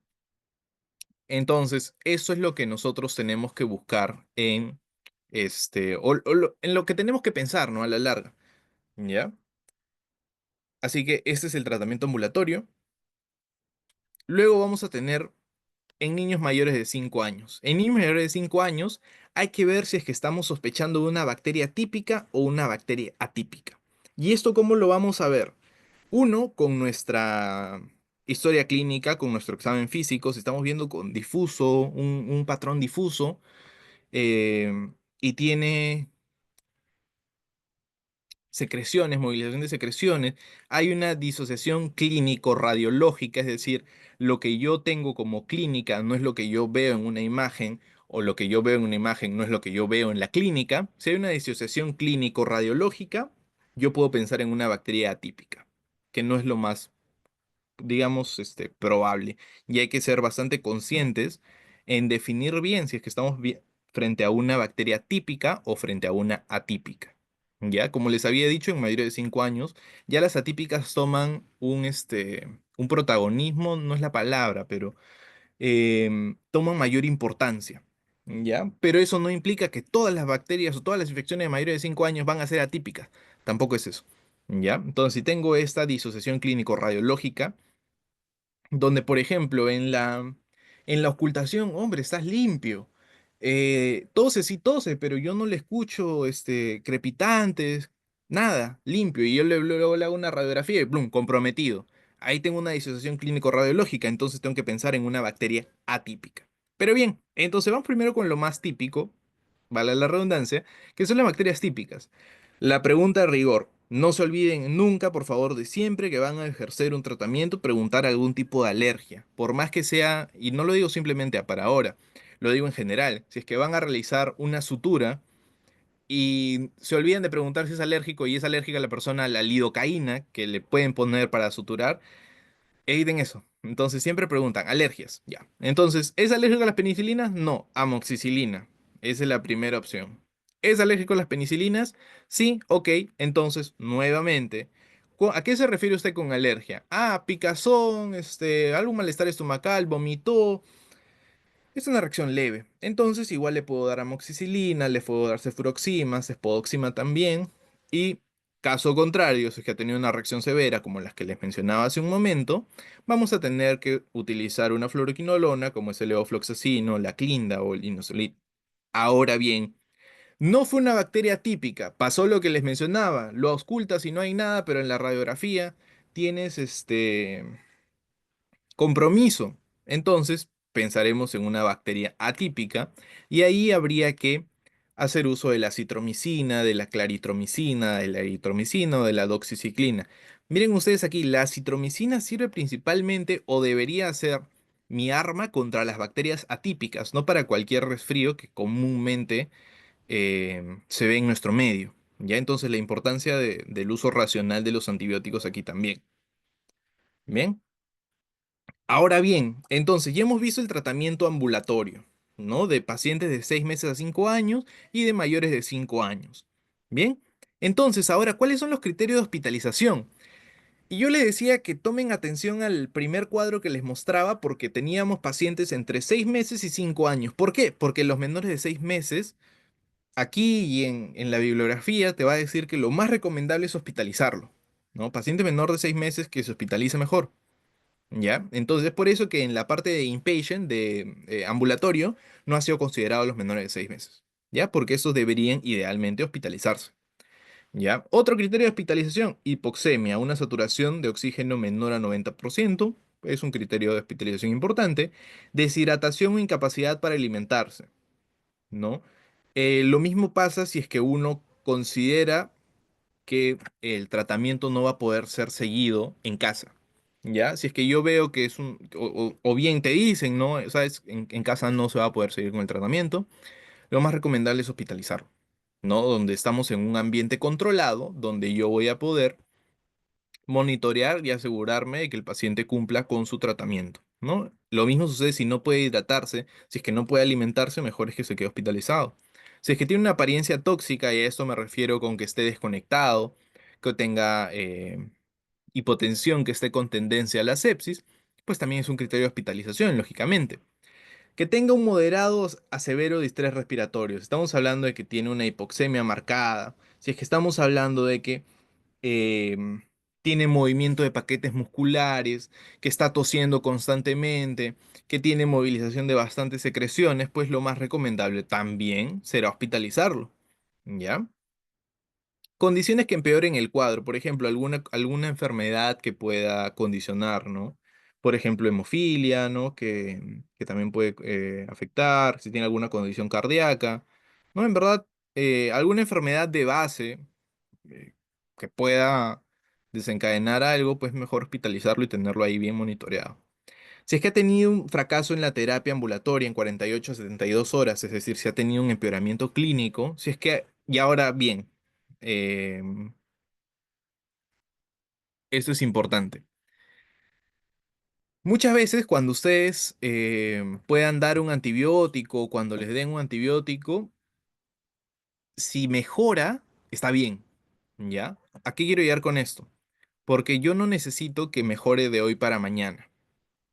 Entonces, eso es lo que nosotros tenemos que buscar en lo que tenemos que pensar, ¿no? A la larga, ¿ya? Así que este es el tratamiento ambulatorio. Luego vamos a tener en niños mayores de 5 años. En niños mayores de 5 años hay que ver si es que estamos sospechando de una bacteria típica o una bacteria atípica. ¿Y esto cómo lo vamos a ver? Uno, con nuestra historia clínica, con nuestro examen físico, si estamos viendo con difuso, un patrón difuso, y tiene secreciones, movilización de secreciones, hay una disociación clínico-radiológica, es decir, lo que yo tengo como clínica no es lo que yo veo en una imagen, o lo que yo veo en una imagen no es lo que yo veo en la clínica. Si hay una disociación clínico-radiológica, yo puedo pensar en una bacteria atípica, que no es lo más, digamos, probable. Y hay que ser bastante conscientes en definir bien si es que estamos frente a una bacteria típica o frente a una atípica. Ya, como les había dicho, en mayores de 5 años, ya las atípicas toman un protagonismo, no es la palabra, pero toman mayor importancia. ¿Ya? Pero eso no implica que todas las bacterias o todas las infecciones de mayores de 5 años van a ser atípicas. Tampoco es eso. ¿Ya? Entonces, si tengo esta disociación clínico-radiológica, donde, por ejemplo, en la ocultación, hombre, estás limpio. Tose, sí tose, pero yo no le escucho crepitantes, nada, limpio. Y yo luego le hago una radiografía y plum, comprometido. Ahí tengo una disociación clínico-radiológica, entonces tengo que pensar en una bacteria atípica. Pero bien, entonces vamos primero con lo más típico, vale la redundancia, que son las bacterias típicas. La pregunta de rigor. No se olviden nunca, por favor, de siempre que van a ejercer un tratamiento, preguntar algún tipo de alergia. Por más que sea, y no lo digo simplemente para ahora, lo digo en general. Si es que van a realizar una sutura, y se olvidan de preguntar si es alérgico y es alérgica la persona a la lidocaína que le pueden poner para suturar, eviten eso. Entonces siempre preguntan, alergias, ya. Entonces, ¿es alérgico a las penicilinas? No, amoxicilina. Esa es la primera opción. ¿Es alérgico a las penicilinas? Sí, ok. Entonces, nuevamente, ¿a qué se refiere usted con alergia? Ah, picazón, algún malestar estomacal, vomitó. Es una reacción leve. Entonces, igual le puedo dar amoxicilina, le puedo dar cefuroxima, cefodoxima también. Y caso contrario, si es que ha tenido una reacción severa, como las que les mencionaba hace un momento, vamos a tener que utilizar una fluoroquinolona, como es el levofloxacino, la clinda o el inosolid. Ahora bien, no fue una bacteria típica. Pasó lo que les mencionaba. Lo auscultas y no hay nada, pero en la radiografía tienes compromiso. Entonces, pensaremos en una bacteria atípica y ahí habría que hacer uso de la citromicina, de la claritromicina, de la eritromicina o de la doxiciclina. Miren ustedes aquí, la citromicina sirve principalmente o debería ser mi arma contra las bacterias atípicas, no para cualquier resfrío que comúnmente se ve en nuestro medio. Ya entonces la importancia del uso racional de los antibióticos aquí también. Bien. Ahora bien, entonces ya hemos visto el tratamiento ambulatorio, ¿no? De pacientes de 6 meses a 5 años y de mayores de 5 años. Bien, entonces ahora, ¿cuáles son los criterios de hospitalización? Y yo les decía que tomen atención al primer cuadro que les mostraba porque teníamos pacientes entre 6 meses y 5 años. ¿Por qué? Porque los menores de 6 meses, aquí y en la bibliografía te va a decir que lo más recomendable es hospitalizarlo, ¿no? Paciente menor de 6 meses que se hospitalice mejor. ¿Ya? Entonces, es por eso que en la parte de inpatient, de ambulatorio, no ha sido considerado los menores de 6 meses, ¿ya? Porque esos deberían idealmente hospitalizarse, ¿ya? Otro criterio de hospitalización, hipoxemia, una saturación de oxígeno menor a 90%, es un criterio de hospitalización importante. Deshidratación o incapacidad para alimentarse, ¿no? Lo mismo pasa si es que uno considera que el tratamiento no va a poder ser seguido en casa. ¿Ya? Si es que yo veo que es o bien te dicen, ¿no? ¿Sabes? En casa no se va a poder seguir con el tratamiento. Lo más recomendable es hospitalizarlo, ¿no? Donde estamos en un ambiente controlado, donde yo voy a poder monitorear y asegurarme de que el paciente cumpla con su tratamiento, ¿no? Lo mismo sucede si no puede hidratarse, si es que no puede alimentarse, mejor es que se quede hospitalizado. Si es que tiene una apariencia tóxica, y a esto me refiero con que esté desconectado, que tenga hipotensión, que esté con tendencia a la sepsis, pues también es un criterio de hospitalización, lógicamente. Que tenga un moderado a severo distrés respiratorio. Estamos hablando de que tiene una hipoxemia marcada. Si es que estamos hablando de que em, tiene movimiento de paquetes musculares, que está tosiendo constantemente, que tiene movilización de bastantes secreciones, pues lo más recomendable también será hospitalizarlo. ¿Ya? Condiciones que empeoren el cuadro, por ejemplo, alguna enfermedad que pueda condicionar, ¿no? Por ejemplo, hemofilia, ¿no? Que también puede afectar, si tiene alguna condición cardíaca, ¿no? En verdad, alguna enfermedad de base eh, que pueda desencadenar algo, pues mejor hospitalizarlo y tenerlo ahí bien monitoreado. Si es que ha tenido un fracaso en la terapia ambulatoria en 48 a 72 horas, es decir, si ha tenido un empeoramiento clínico, si es que, y ahora bien, eh, esto es importante. Muchas veces cuando ustedes puedan dar un antibiótico, cuando les den un antibiótico, si mejora, está bien, ¿ya? ¿A qué quiero llegar con esto? Porque yo no necesito que mejore de hoy para mañana.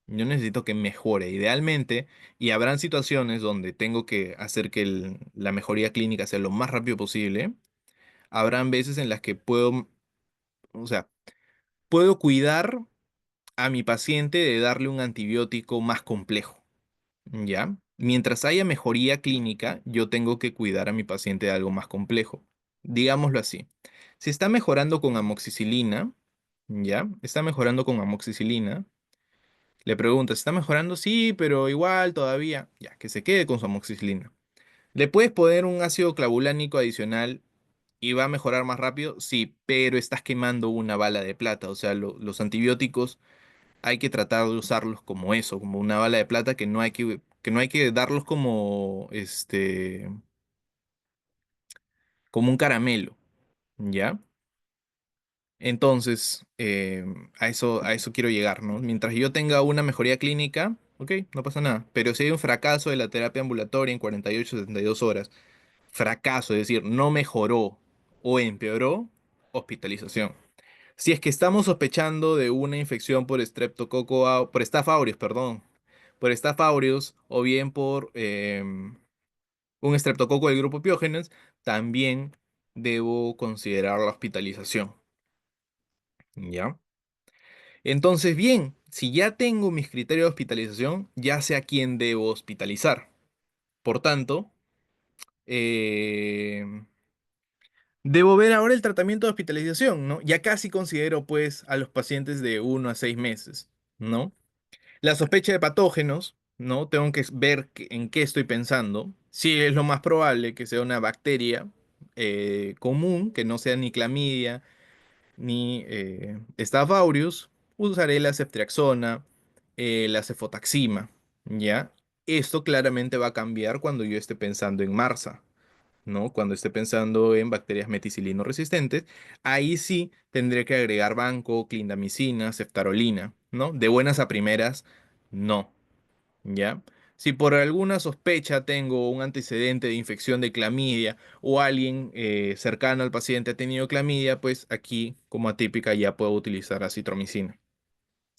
Yo necesito que mejore, idealmente, y habrán situaciones donde tengo que hacer que la mejoría clínica sea lo más rápido posible. Habrán veces en las que puedo, o sea, puedo cuidar a mi paciente de darle un antibiótico más complejo, ¿ya? Mientras haya mejoría clínica, yo tengo que cuidar a mi paciente de algo más complejo. Digámoslo así. Si está mejorando con amoxicilina, ¿ya? Está mejorando con amoxicilina. Le preguntas, ¿está mejorando? Sí, pero igual todavía. Ya, que se quede con su amoxicilina. ¿Le puedes poner un ácido clavulánico adicional y va a mejorar más rápido? Sí, pero estás quemando una bala de plata. O sea, los antibióticos hay que tratar de usarlos como eso, como una bala de plata que no hay que darlos como como un caramelo, ¿ya? Entonces, a eso quiero llegar, ¿no? Mientras yo tenga una mejoría clínica, ok, no pasa nada. Pero si hay un fracaso de la terapia ambulatoria en 48 72 horas, fracaso, es decir, no mejoró o empeoró, hospitalización. Si es que estamos sospechando de una infección por por Staph aureus, perdón, por Staph aureus o bien por un estreptococo del grupo Piógenes, también debo considerar la hospitalización, ¿ya? Entonces, bien, si ya tengo mis criterios de hospitalización, ya sé a quién debo hospitalizar. Por tanto, eh, debo ver ahora el tratamiento de hospitalización, ¿no? Ya casi considero, pues, a los pacientes de 1 a 6 meses, ¿no? La sospecha de patógenos, ¿no? Tengo que ver en qué estoy pensando. Si es lo más probable que sea una bacteria común, que no sea ni clamidia ni Staph aureus, usaré la ceftriaxona, la cefotaxima, ¿ya? Esto claramente va a cambiar cuando yo esté pensando en MRSA, ¿no? Cuando esté pensando en bacterias meticilino resistentes, ahí sí tendré que agregar banco, clindamicina, ceftarolina, ¿no? De buenas a primeras, no, ¿ya? Si por alguna sospecha tengo un antecedente de infección de clamidia o alguien cercano al paciente ha tenido clamidia, pues aquí como atípica ya puedo utilizar acitromicina,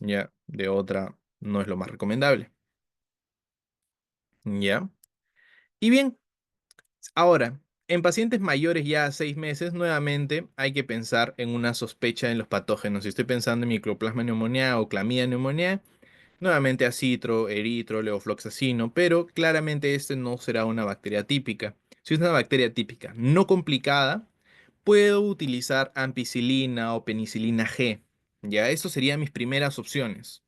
¿ya? De otra no es lo más recomendable, ¿ya? Y bien, ahora, en pacientes mayores ya a 6 meses, nuevamente hay que pensar en una sospecha en los patógenos. Si estoy pensando en microplasma pneumoniae o clamidia pneumoniae, nuevamente acitro, eritro, levofloxacino, pero claramente este no será una bacteria típica. Si es una bacteria típica no complicada, puedo utilizar ampicilina o penicilina G. Ya, esas serían mis primeras opciones.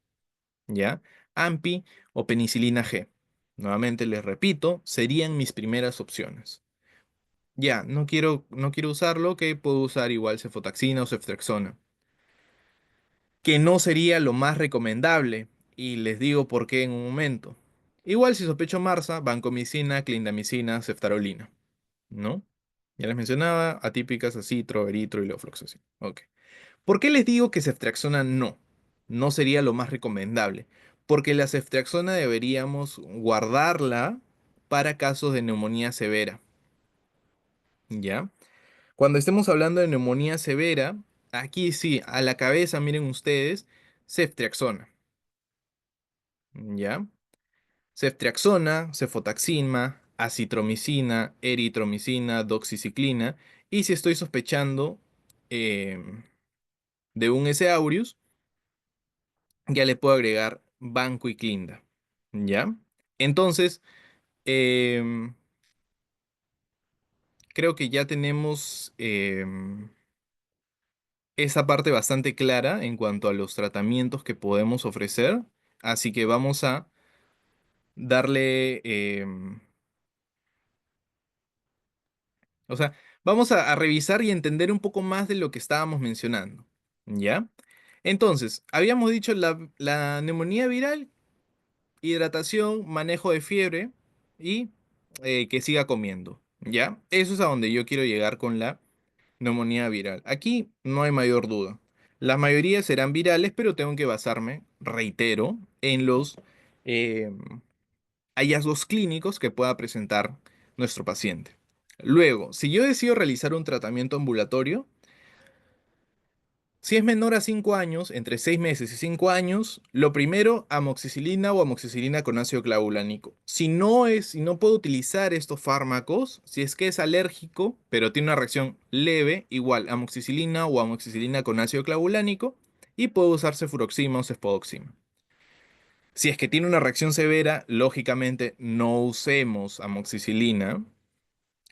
¿Ya? Ampi o penicilina G. Nuevamente les repito, serían mis primeras opciones. Ya, no quiero usarlo, que puedo usar igual cefotaxina o ceftriaxona, que no sería lo más recomendable, y les digo por qué en un momento. Igual si sospecho MRSA, vancomicina, clindamicina, ceftarolina, ¿no? Ya les mencionaba, atípicas, acitro, eritro y levofloxacina. Ok. ¿Por qué les digo que ceftriaxona no? No sería lo más recomendable. Porque la ceftriaxona deberíamos guardarla para casos de neumonía severa, ¿ya? Cuando estemos hablando de neumonía severa, aquí sí, a la cabeza, miren ustedes, ceftriaxona, ¿ya? Ceftriaxona, cefotaxima, acitromicina, eritromicina, doxiciclina. Y si estoy sospechando de un S. aureus, ya le puedo agregar banco y clinda, ¿ya? Entonces, em, creo que ya tenemos esa parte bastante clara en cuanto a los tratamientos que podemos ofrecer. Así que vamos a darle, o sea, vamos a revisar y entender un poco más de lo que estábamos mencionando, ¿ya? Entonces, habíamos dicho la neumonía viral, hidratación, manejo de fiebre y que siga comiendo, ¿ya? Eso es a donde yo quiero llegar con la neumonía viral. Aquí no hay mayor duda. La mayoría serán virales, pero tengo que basarme, reitero, en los eh, hallazgos clínicos que pueda presentar nuestro paciente. Luego, si yo decido realizar un tratamiento ambulatorio, si es menor a 5 años, entre 6 meses y 5 años, lo primero, amoxicilina o amoxicilina con ácido clavulánico. Si no puedo utilizar estos fármacos, si es que es alérgico, pero tiene una reacción leve, igual amoxicilina o amoxicilina con ácido clavulánico, y puedo usar cefuroxima o cefpodoxima. Si es que tiene una reacción severa, lógicamente no usemos amoxicilina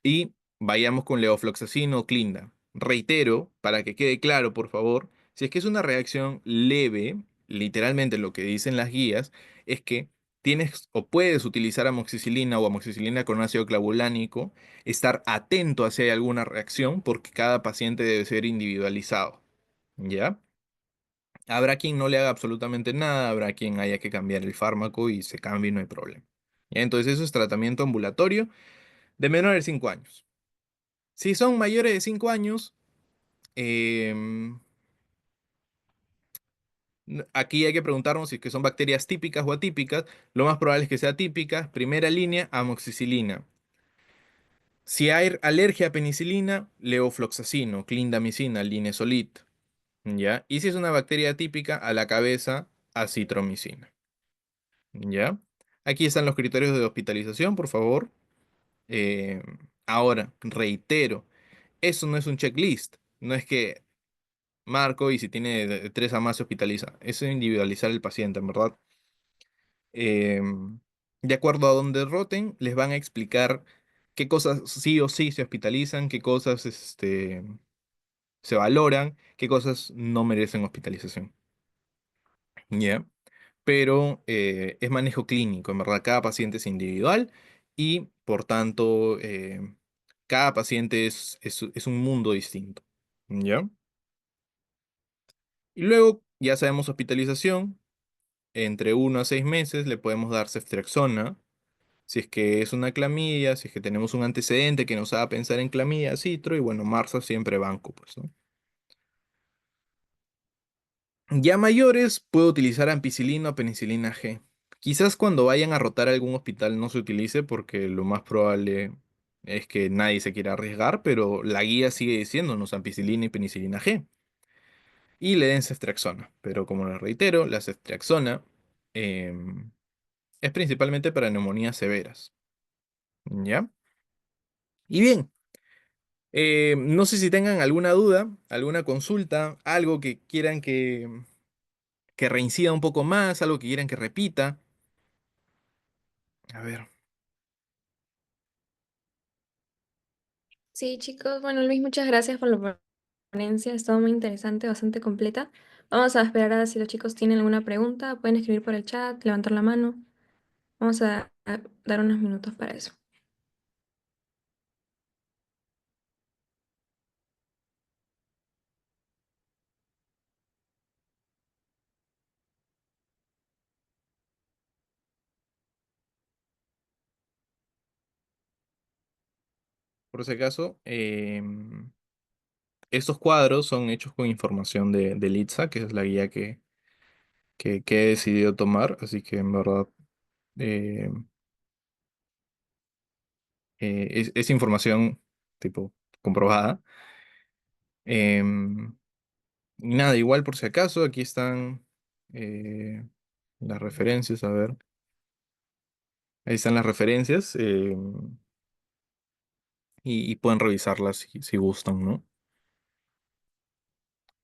y vayamos con levofloxacino o clinda. Reitero, para que quede claro, por favor, si es que es una reacción leve, literalmente lo que dicen las guías es que tienes o puedes utilizar amoxicilina o amoxicilina con ácido clavulánico, estar atento a si hay alguna reacción, porque cada paciente debe ser individualizado. ¿Ya? Habrá quien no le haga absolutamente nada, habrá quien haya que cambiar el fármaco y se cambie y no hay problema. ¿Ya? Entonces eso es tratamiento ambulatorio de menores de 5 años. Si son mayores de 5 años, em, aquí hay que preguntarnos si es que son bacterias típicas o atípicas. Lo más probable es que sea típicas. Primera línea, amoxicilina. Si hay alergia a penicilina, levofloxacino, clindamicina, linezolid, ¿ya? Y si es una bacteria típica, a la cabeza, acitromicina, ¿ya? Aquí están los criterios de hospitalización, por favor. Eh, Ahora, reitero, eso no es un checklist. No es que marco y si tiene tres a más se hospitaliza. Eso es individualizar el paciente, en verdad. De acuerdo a donde roten, les van a explicar qué cosas sí o sí se hospitalizan, qué cosas se valoran, qué cosas no merecen hospitalización. ¿Ya? Pero es manejo clínico, en verdad, cada paciente es individual y por tanto cada paciente es un mundo distinto. ¿Ya? Y luego ya sabemos hospitalización, entre 1 a 6 meses le podemos dar ceftriaxona. Si es que es una clamidia, si es que tenemos un antecedente que nos haga pensar en clamidia, citro, y bueno, Marsa siempre banco, pues, ¿no? Ya mayores, puedo utilizar ampicilina o penicilina G. Quizás cuando vayan a rotar algún hospital no se utilice porque lo más probable es que nadie se quiera arriesgar, pero la guía sigue diciéndonos ampicilina y penicilina G. Y le den ceftriaxona. Pero como les reitero, la ceftriaxona em, es principalmente para neumonías severas. ¿Ya? Y bien. No sé si tengan alguna duda, alguna consulta, algo que quieran que reincida un poco más, algo que quieran que repita. A ver, Sí, chicos, bueno, Luis, muchas gracias por la ponencia, ha estado muy interesante, bastante completa. Vamos a esperar a si los chicos tienen alguna pregunta, pueden escribir por el chat, levantar la mano. Vamos a dar unos minutos para eso. por si acaso, estos cuadros son hechos con información de Litsa, que es la guía que he decidido tomar, así que en verdad eh, es información tipo comprobada. Em, y nada, igual por si acaso, aquí están las referencias, a ver. Ahí están las referencias y pueden revisarlas si gustan, ¿no?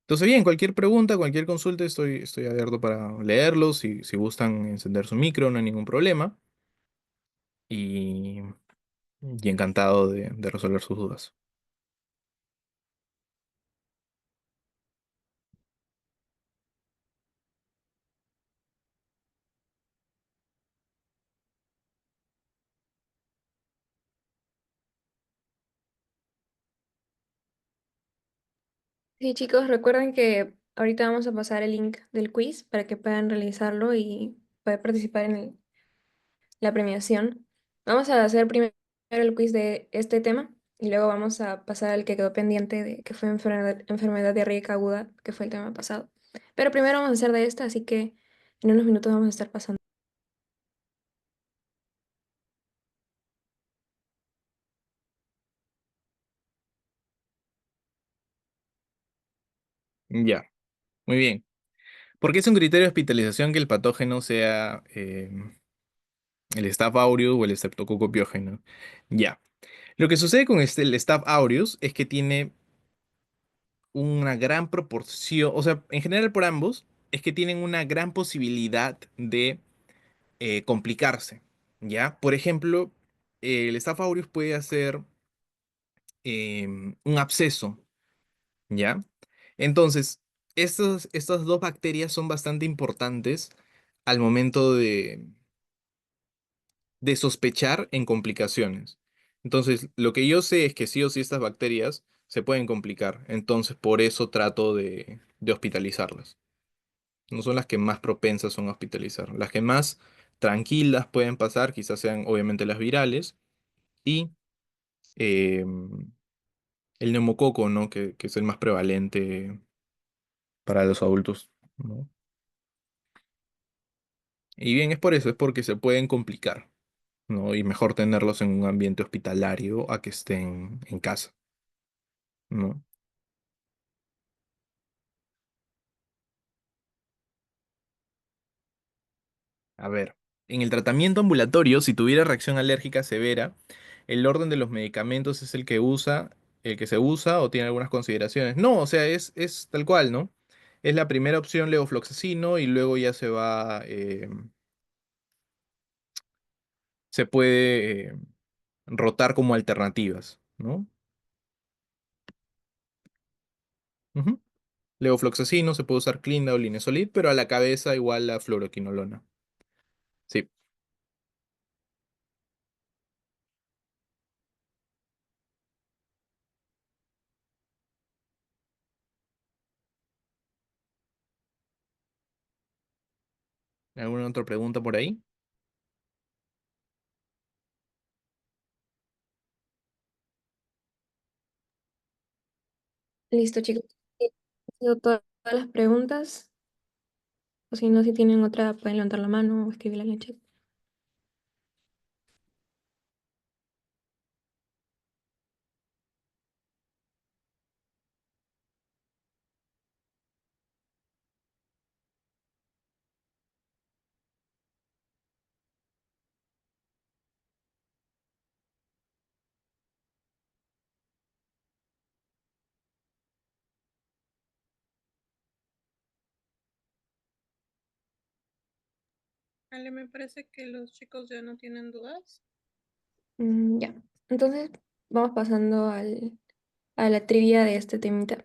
Entonces, bien, cualquier pregunta, cualquier consulta, estoy abierto para leerlos. Si gustan encender su micro, no hay ningún problema. Y, y encantado de resolver sus dudas. Sí, chicos, recuerden que ahorita vamos a pasar el link del quiz para que puedan realizarlo y poder participar en la premiación. Vamos a hacer primero el quiz de este tema y luego vamos a pasar al que quedó pendiente de que fue enfermedad diarreica aguda, que fue el tema pasado. Pero primero vamos a hacer de esta, así que en unos minutos vamos a estar pasando. Ya, muy bien. ¿Por qué es un criterio de hospitalización que el patógeno sea el Staph aureus o el Streptococcus pyogenes? Ya. Lo que sucede con el Staph aureus es que tiene una gran proporción, o sea, en general por ambos, es que tienen una gran posibilidad de complicarse, ¿ya? Por ejemplo, el Staph aureus puede hacer un absceso, ¿ya? Entonces, estas dos bacterias son bastante importantes al momento de sospechar en complicaciones. Entonces, lo que yo sé es que sí o sí estas bacterias se pueden complicar, entonces por eso trato de hospitalizarlas. No son las que más propensas son a hospitalizar. Las que más tranquilas pueden pasar, quizás sean obviamente las virales, y, eh, el neumococo, ¿no? Que es el más prevalente para los adultos, ¿no? Y bien, es por eso, es porque se pueden complicar, ¿no? Y mejor tenerlos en un ambiente hospitalario a que estén en casa, ¿no? A ver, en el tratamiento ambulatorio, si tuviera reacción alérgica severa, el orden de los medicamentos es el que se usa o tiene algunas consideraciones. No, o sea, es tal cual, ¿no? Es la primera opción levofloxacino y luego ya se puede rotar como alternativas, ¿no? Ujú. Levofloxacino, se puede usar Clinda o Linezolid, pero a la cabeza igual la fluoroquinolona. Sí. ¿Alguna otra pregunta por ahí? Listo, chicos. Han sido todas las preguntas. O si no, si tienen otra, pueden levantar la mano o escribirla en el chat. Ale, me parece que los chicos ya no tienen dudas. Ya. Entonces, vamos pasando a la trivia de este temita,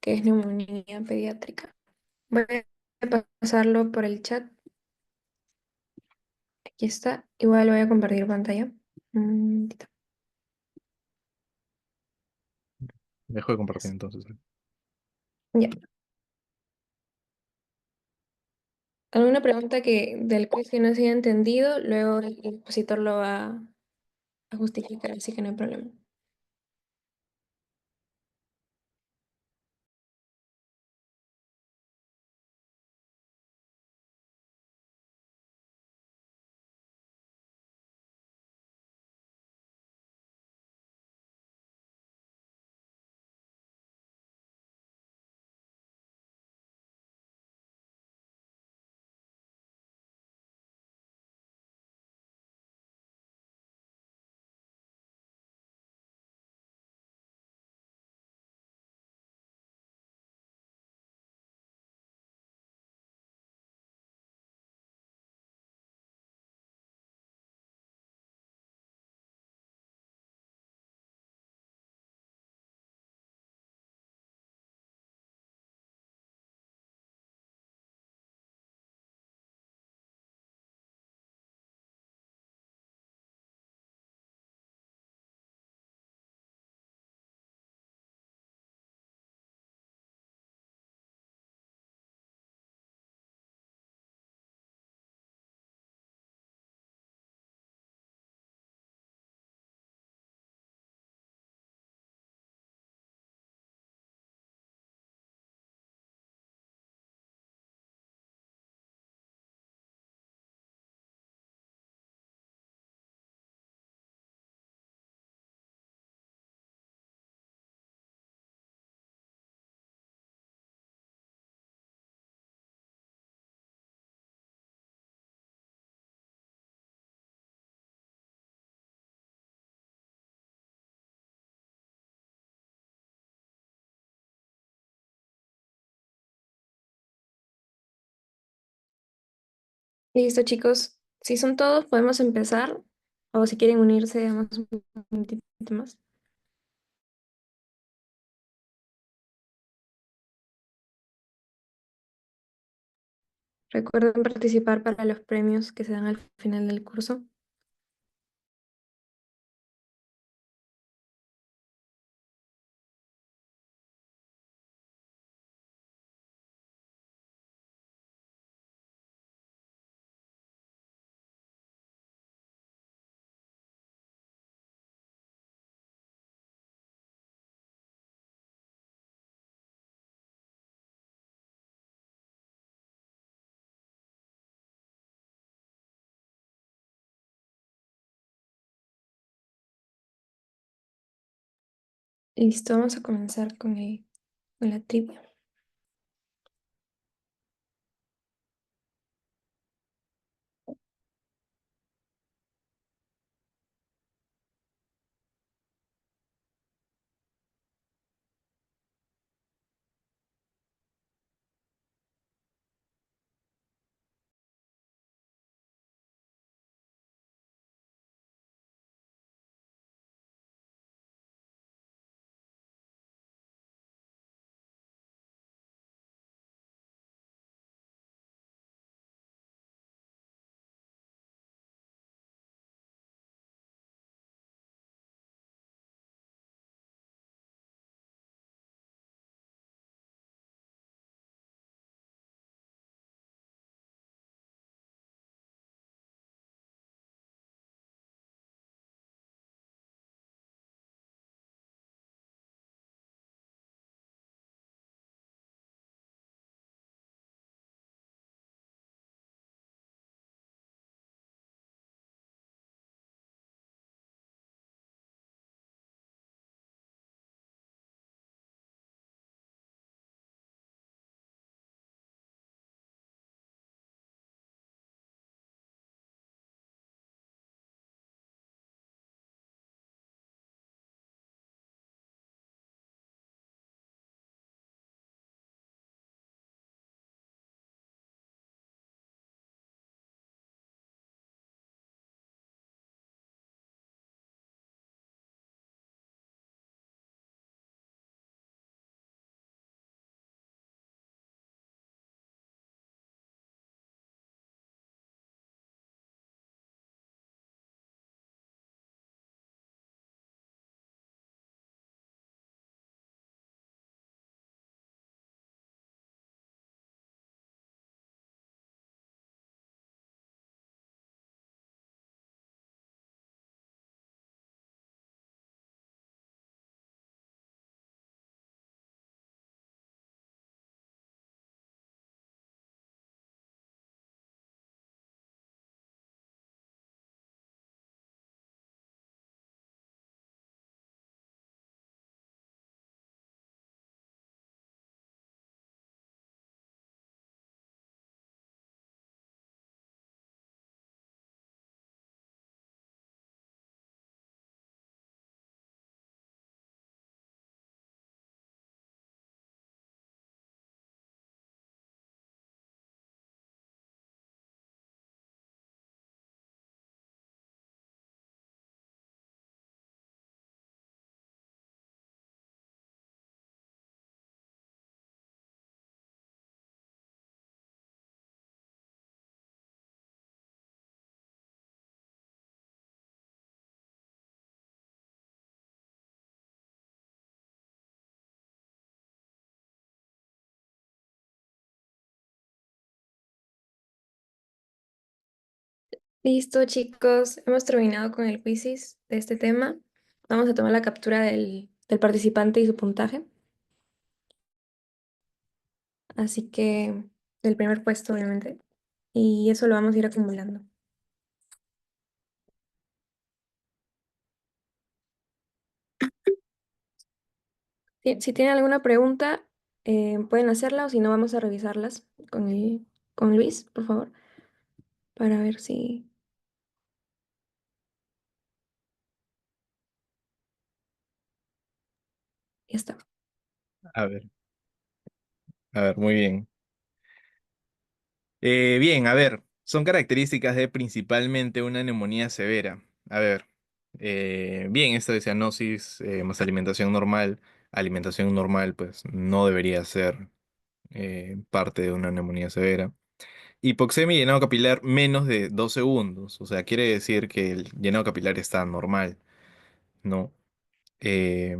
que es neumonía pediátrica. Voy a pasarlo por el chat. Aquí está. Igual voy a compartir pantalla. Un momentito. Dejo de compartir entonces. Ya. ¿Alguna pregunta del quiz que no se haya entendido? Luego el expositor lo va a justificar, así que no hay problema. Listo, chicos. Si son todos, podemos empezar. O si quieren unirse, damos un minutito más. Recuerden participar para los premios que se dan al final del curso. Listo, vamos a comenzar con la trivia. Listo, chicos, hemos terminado con el quizzes de este tema. Vamos a tomar la captura del participante y su puntaje. Así que del primer puesto, obviamente. Y eso lo vamos a ir acumulando. Si tienen alguna pregunta, pueden hacerla o si no, vamos a revisarlas con Luis, por favor, para ver si ya está. A ver, muy bien. Bien, a ver, son características de principalmente una neumonía severa. A ver, bien, esto de cianosis más alimentación normal, pues no debería ser parte de una neumonía severa. Hipoxemia y llenado capilar menos de 2 segundos, o sea, quiere decir que el llenado capilar está normal, ¿no? Eh,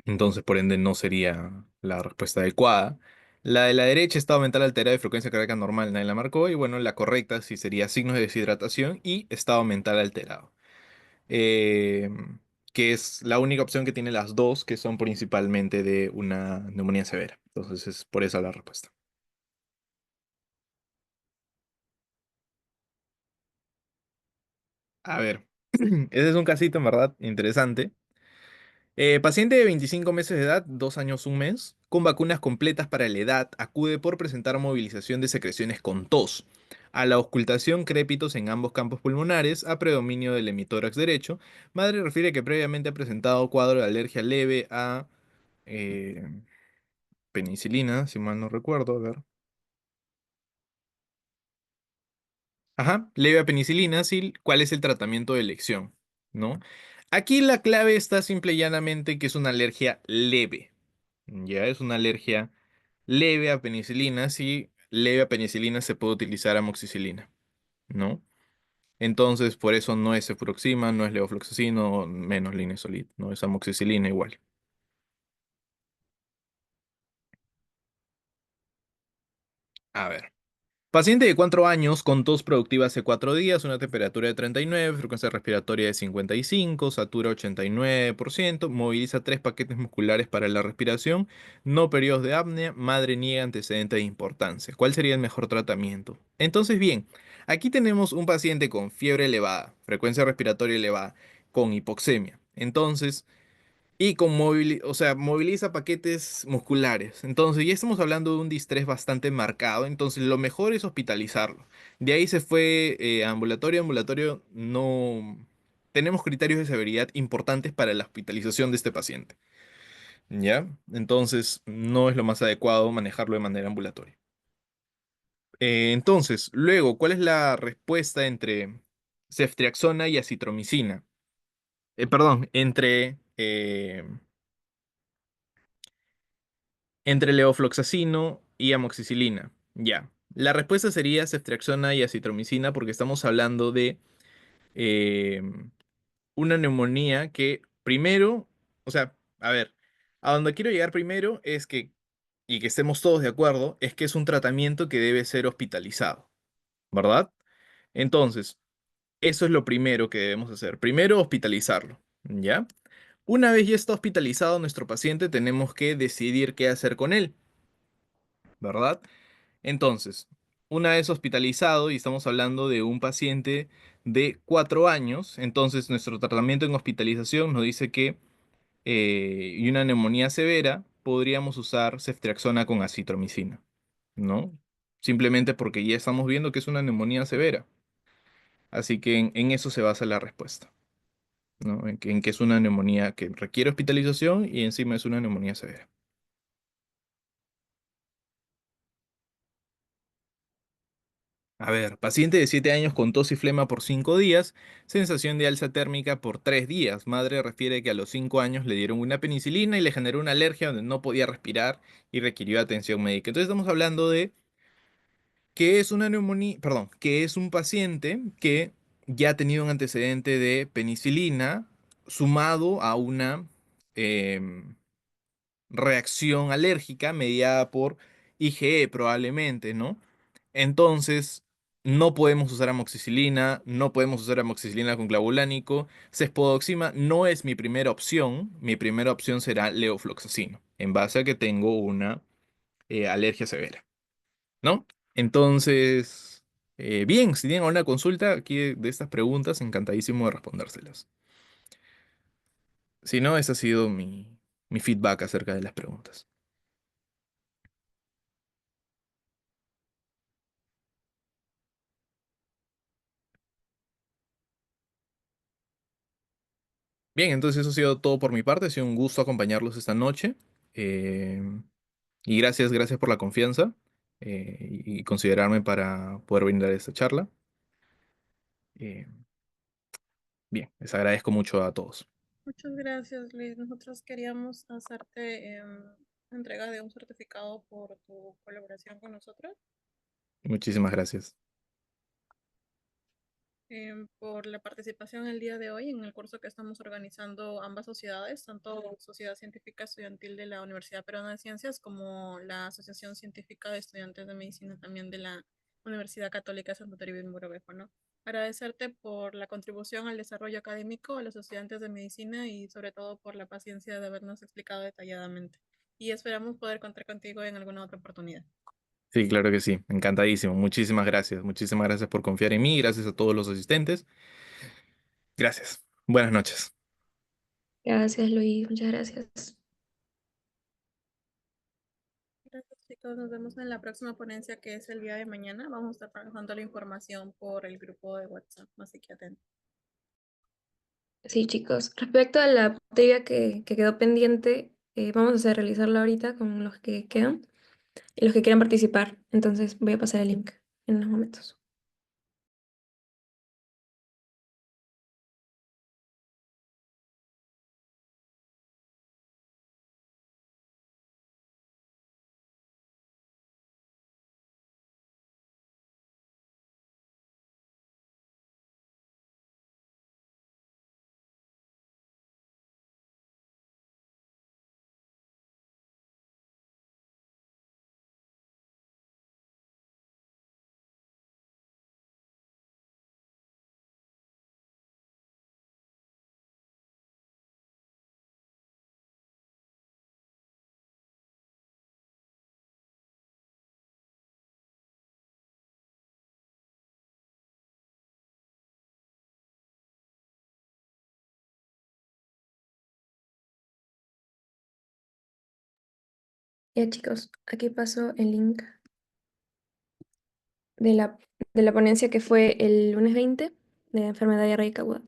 entonces, por ende, no sería la respuesta adecuada. La de la derecha, estado mental alterado y frecuencia cardíaca normal, nadie la marcó. Y bueno, la correcta sí sería signos de deshidratación y estado mental alterado. Eh, que es la única opción que tiene las dos, que son principalmente de una neumonía severa. Entonces, es por esa la respuesta. A ver, ese es un casito en verdad interesante. Paciente de 25 meses de edad, 2 años, un mes, con vacunas completas para la edad, acude por presentar movilización de secreciones con tos, a la auscultación crépitos en ambos campos pulmonares, a predominio del hemitórax derecho. Madre refiere que previamente ha presentado cuadro de alergia leve a eh, penicilina, si mal no recuerdo, a ver. Ajá, leve a penicilina, sí, ¿cuál es el tratamiento de elección? ¿No? Aquí la clave está simple y llanamente que es una alergia leve. Ya es una alergia leve a penicilina, sí, leve a penicilina se puede utilizar amoxicilina, ¿no? Entonces, por eso no es cefuroxima, no es levofloxacino, menos linezolid, no es amoxicilina igual. A ver. Paciente de 4 años con tos productiva hace 4 días, una temperatura de 39, frecuencia respiratoria de 55, satura 89%, moviliza 3 paquetes musculares para la respiración, no periodos de apnea, madre niega antecedentes de importancia. ¿Cuál sería el mejor tratamiento? Entonces, bien, aquí tenemos un paciente con fiebre elevada, frecuencia respiratoria elevada, con hipoxemia. Entonces, y con o sea, moviliza paquetes musculares. Entonces, ya estamos hablando de un distrés bastante marcado. Entonces, lo mejor es hospitalizarlo. De ahí se fue a ambulatorio. Ambulatorio no. Tenemos criterios de severidad importantes para la hospitalización de este paciente. ¿Ya? Entonces, no es lo más adecuado manejarlo de manera ambulatoria. Entonces, luego, ¿cuál es la respuesta entre ceftriaxona y acitromicina? Perdón, entre levofloxacino y amoxicilina. Ya. La respuesta sería ceftriaxona y acitromicina porque estamos hablando de eh, una neumonía que primero, o sea, a ver, a donde quiero llegar primero es que, y que estemos todos de acuerdo, es que es un tratamiento que debe ser hospitalizado, ¿verdad? Entonces, eso es lo primero que debemos hacer. Primero, hospitalizarlo, ¿ya? Una vez ya está hospitalizado nuestro paciente, tenemos que decidir qué hacer con él, ¿verdad? Entonces, una vez hospitalizado, y estamos hablando de un paciente de 4 años, entonces nuestro tratamiento en hospitalización nos dice que y una neumonía severa, podríamos usar ceftriaxona con acitromicina, ¿no? Simplemente porque ya estamos viendo que es una neumonía severa. Así que en eso se basa la respuesta, ¿no? En que es una neumonía que requiere hospitalización y encima es una neumonía severa. A ver, paciente de 7 años con tos y flema por 5 días, sensación de alza térmica por 3 días. Madre refiere que a los 5 años le dieron una penicilina y le generó una alergia donde no podía respirar y requirió atención médica. Entonces estamos hablando de que es una neumonía, perdón, que es un paciente que ya ha tenido un antecedente de penicilina sumado a una em, reacción alérgica mediada por IgE probablemente, ¿no? Entonces, no podemos usar amoxicilina, no podemos usar amoxicilina con clavulánico. Cefpodoxima no es mi primera opción será levofloxacino, en base a que tengo una alergia severa, ¿no? Entonces, bien, si tienen alguna consulta aquí de estas preguntas, encantadísimo de respondérselas. Si no, ese ha sido mi feedback acerca de las preguntas. Bien, entonces eso ha sido todo por mi parte. Ha sido un gusto acompañarlos esta noche. Eh, y gracias por la confianza y considerarme para poder brindar esta charla. Eh, bien, les agradezco mucho a todos. Muchas gracias, Liz. Nosotros queríamos hacerte entrega de un certificado por tu colaboración con nosotros, Muchísimas gracias. por la participación el día de hoy en el curso que estamos organizando ambas sociedades, tanto Sociedad Científica Estudiantil de la Universidad Peruana de Ciencias como la Asociación Científica de Estudiantes de Medicina también de la Universidad Católica de Santo Toribio en Mogrovejo, ¿no? Agradecerte por la contribución al desarrollo académico a los estudiantes de medicina y sobre todo por la paciencia de habernos explicado detalladamente. Y esperamos poder contar contigo en alguna otra oportunidad. Sí, claro que sí. Encantadísimo. Muchísimas gracias. Muchísimas gracias por confiar en mí. Gracias a todos los asistentes. Gracias. Buenas noches. Gracias, Luis, muchas gracias. Gracias, chicos. Nos vemos en la próxima ponencia que es el día de mañana. Vamos a estar trabajando la información por el grupo de WhatsApp, así que atentos. Sí, chicos, respecto a la trivia que quedó pendiente, vamos a hacer realizarla ahorita con los que quedan y los que quieran participar. Entonces voy a pasar el link en unos momentos. Ya, chicos, aquí paso el link de de la ponencia que fue el lunes 20 de enfermedad diarreica aguda.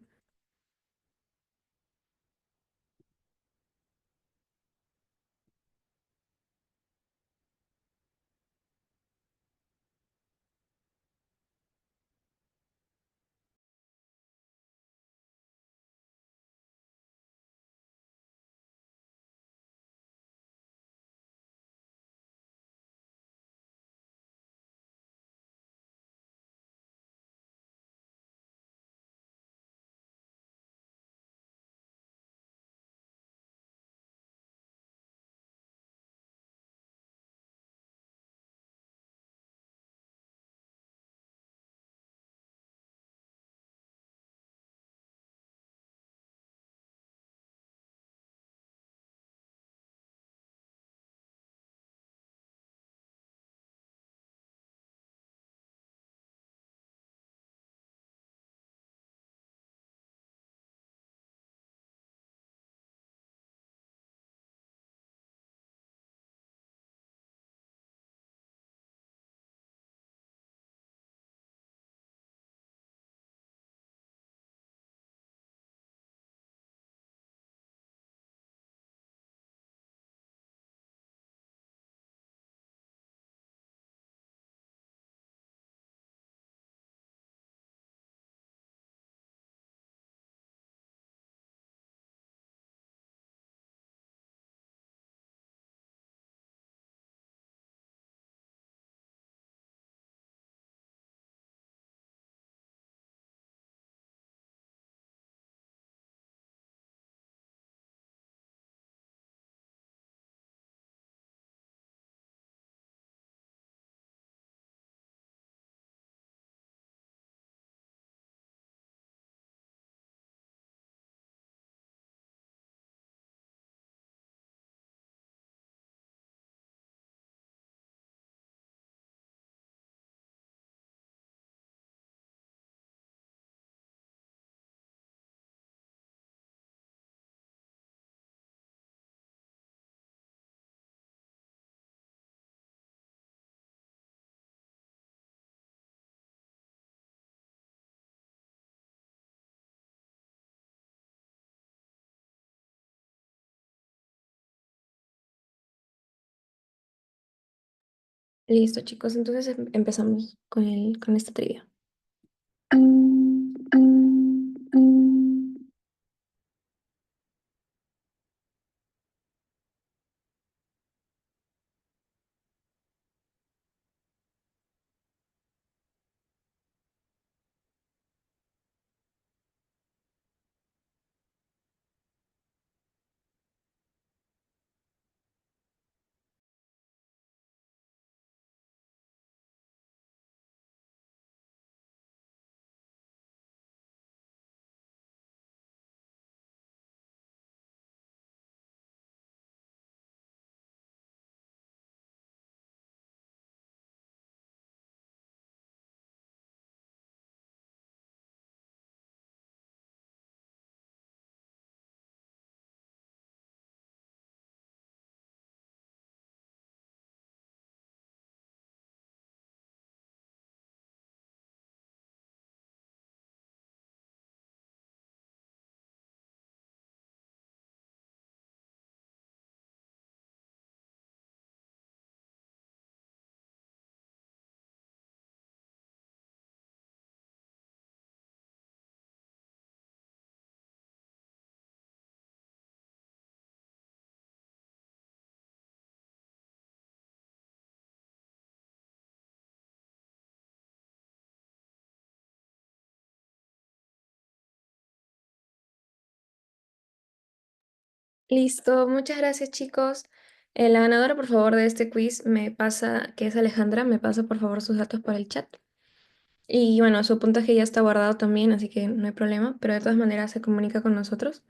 Listo, chicos, entonces empezamos con esta trivia. Listo, muchas gracias chicos. La ganadora, por favor, de este quiz me pasa, que es Alejandra, me pasa por favor sus datos para el chat. Y bueno, su puntaje ya está guardado también, así que no hay problema, pero de todas maneras se comunica con nosotros.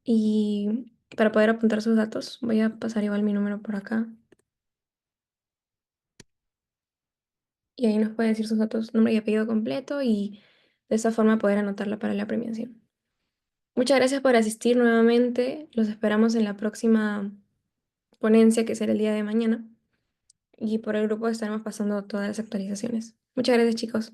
Y para poder apuntar sus datos, voy a pasar igual mi número por acá. Y ahí nos puede decir sus datos, nombre y apellido completo y de esa forma poder anotarla para la premiación. Muchas gracias por asistir nuevamente. Los esperamos en la próxima ponencia que será el día de mañana. Y por el grupo estaremos pasando todas las actualizaciones. Muchas gracias, chicos.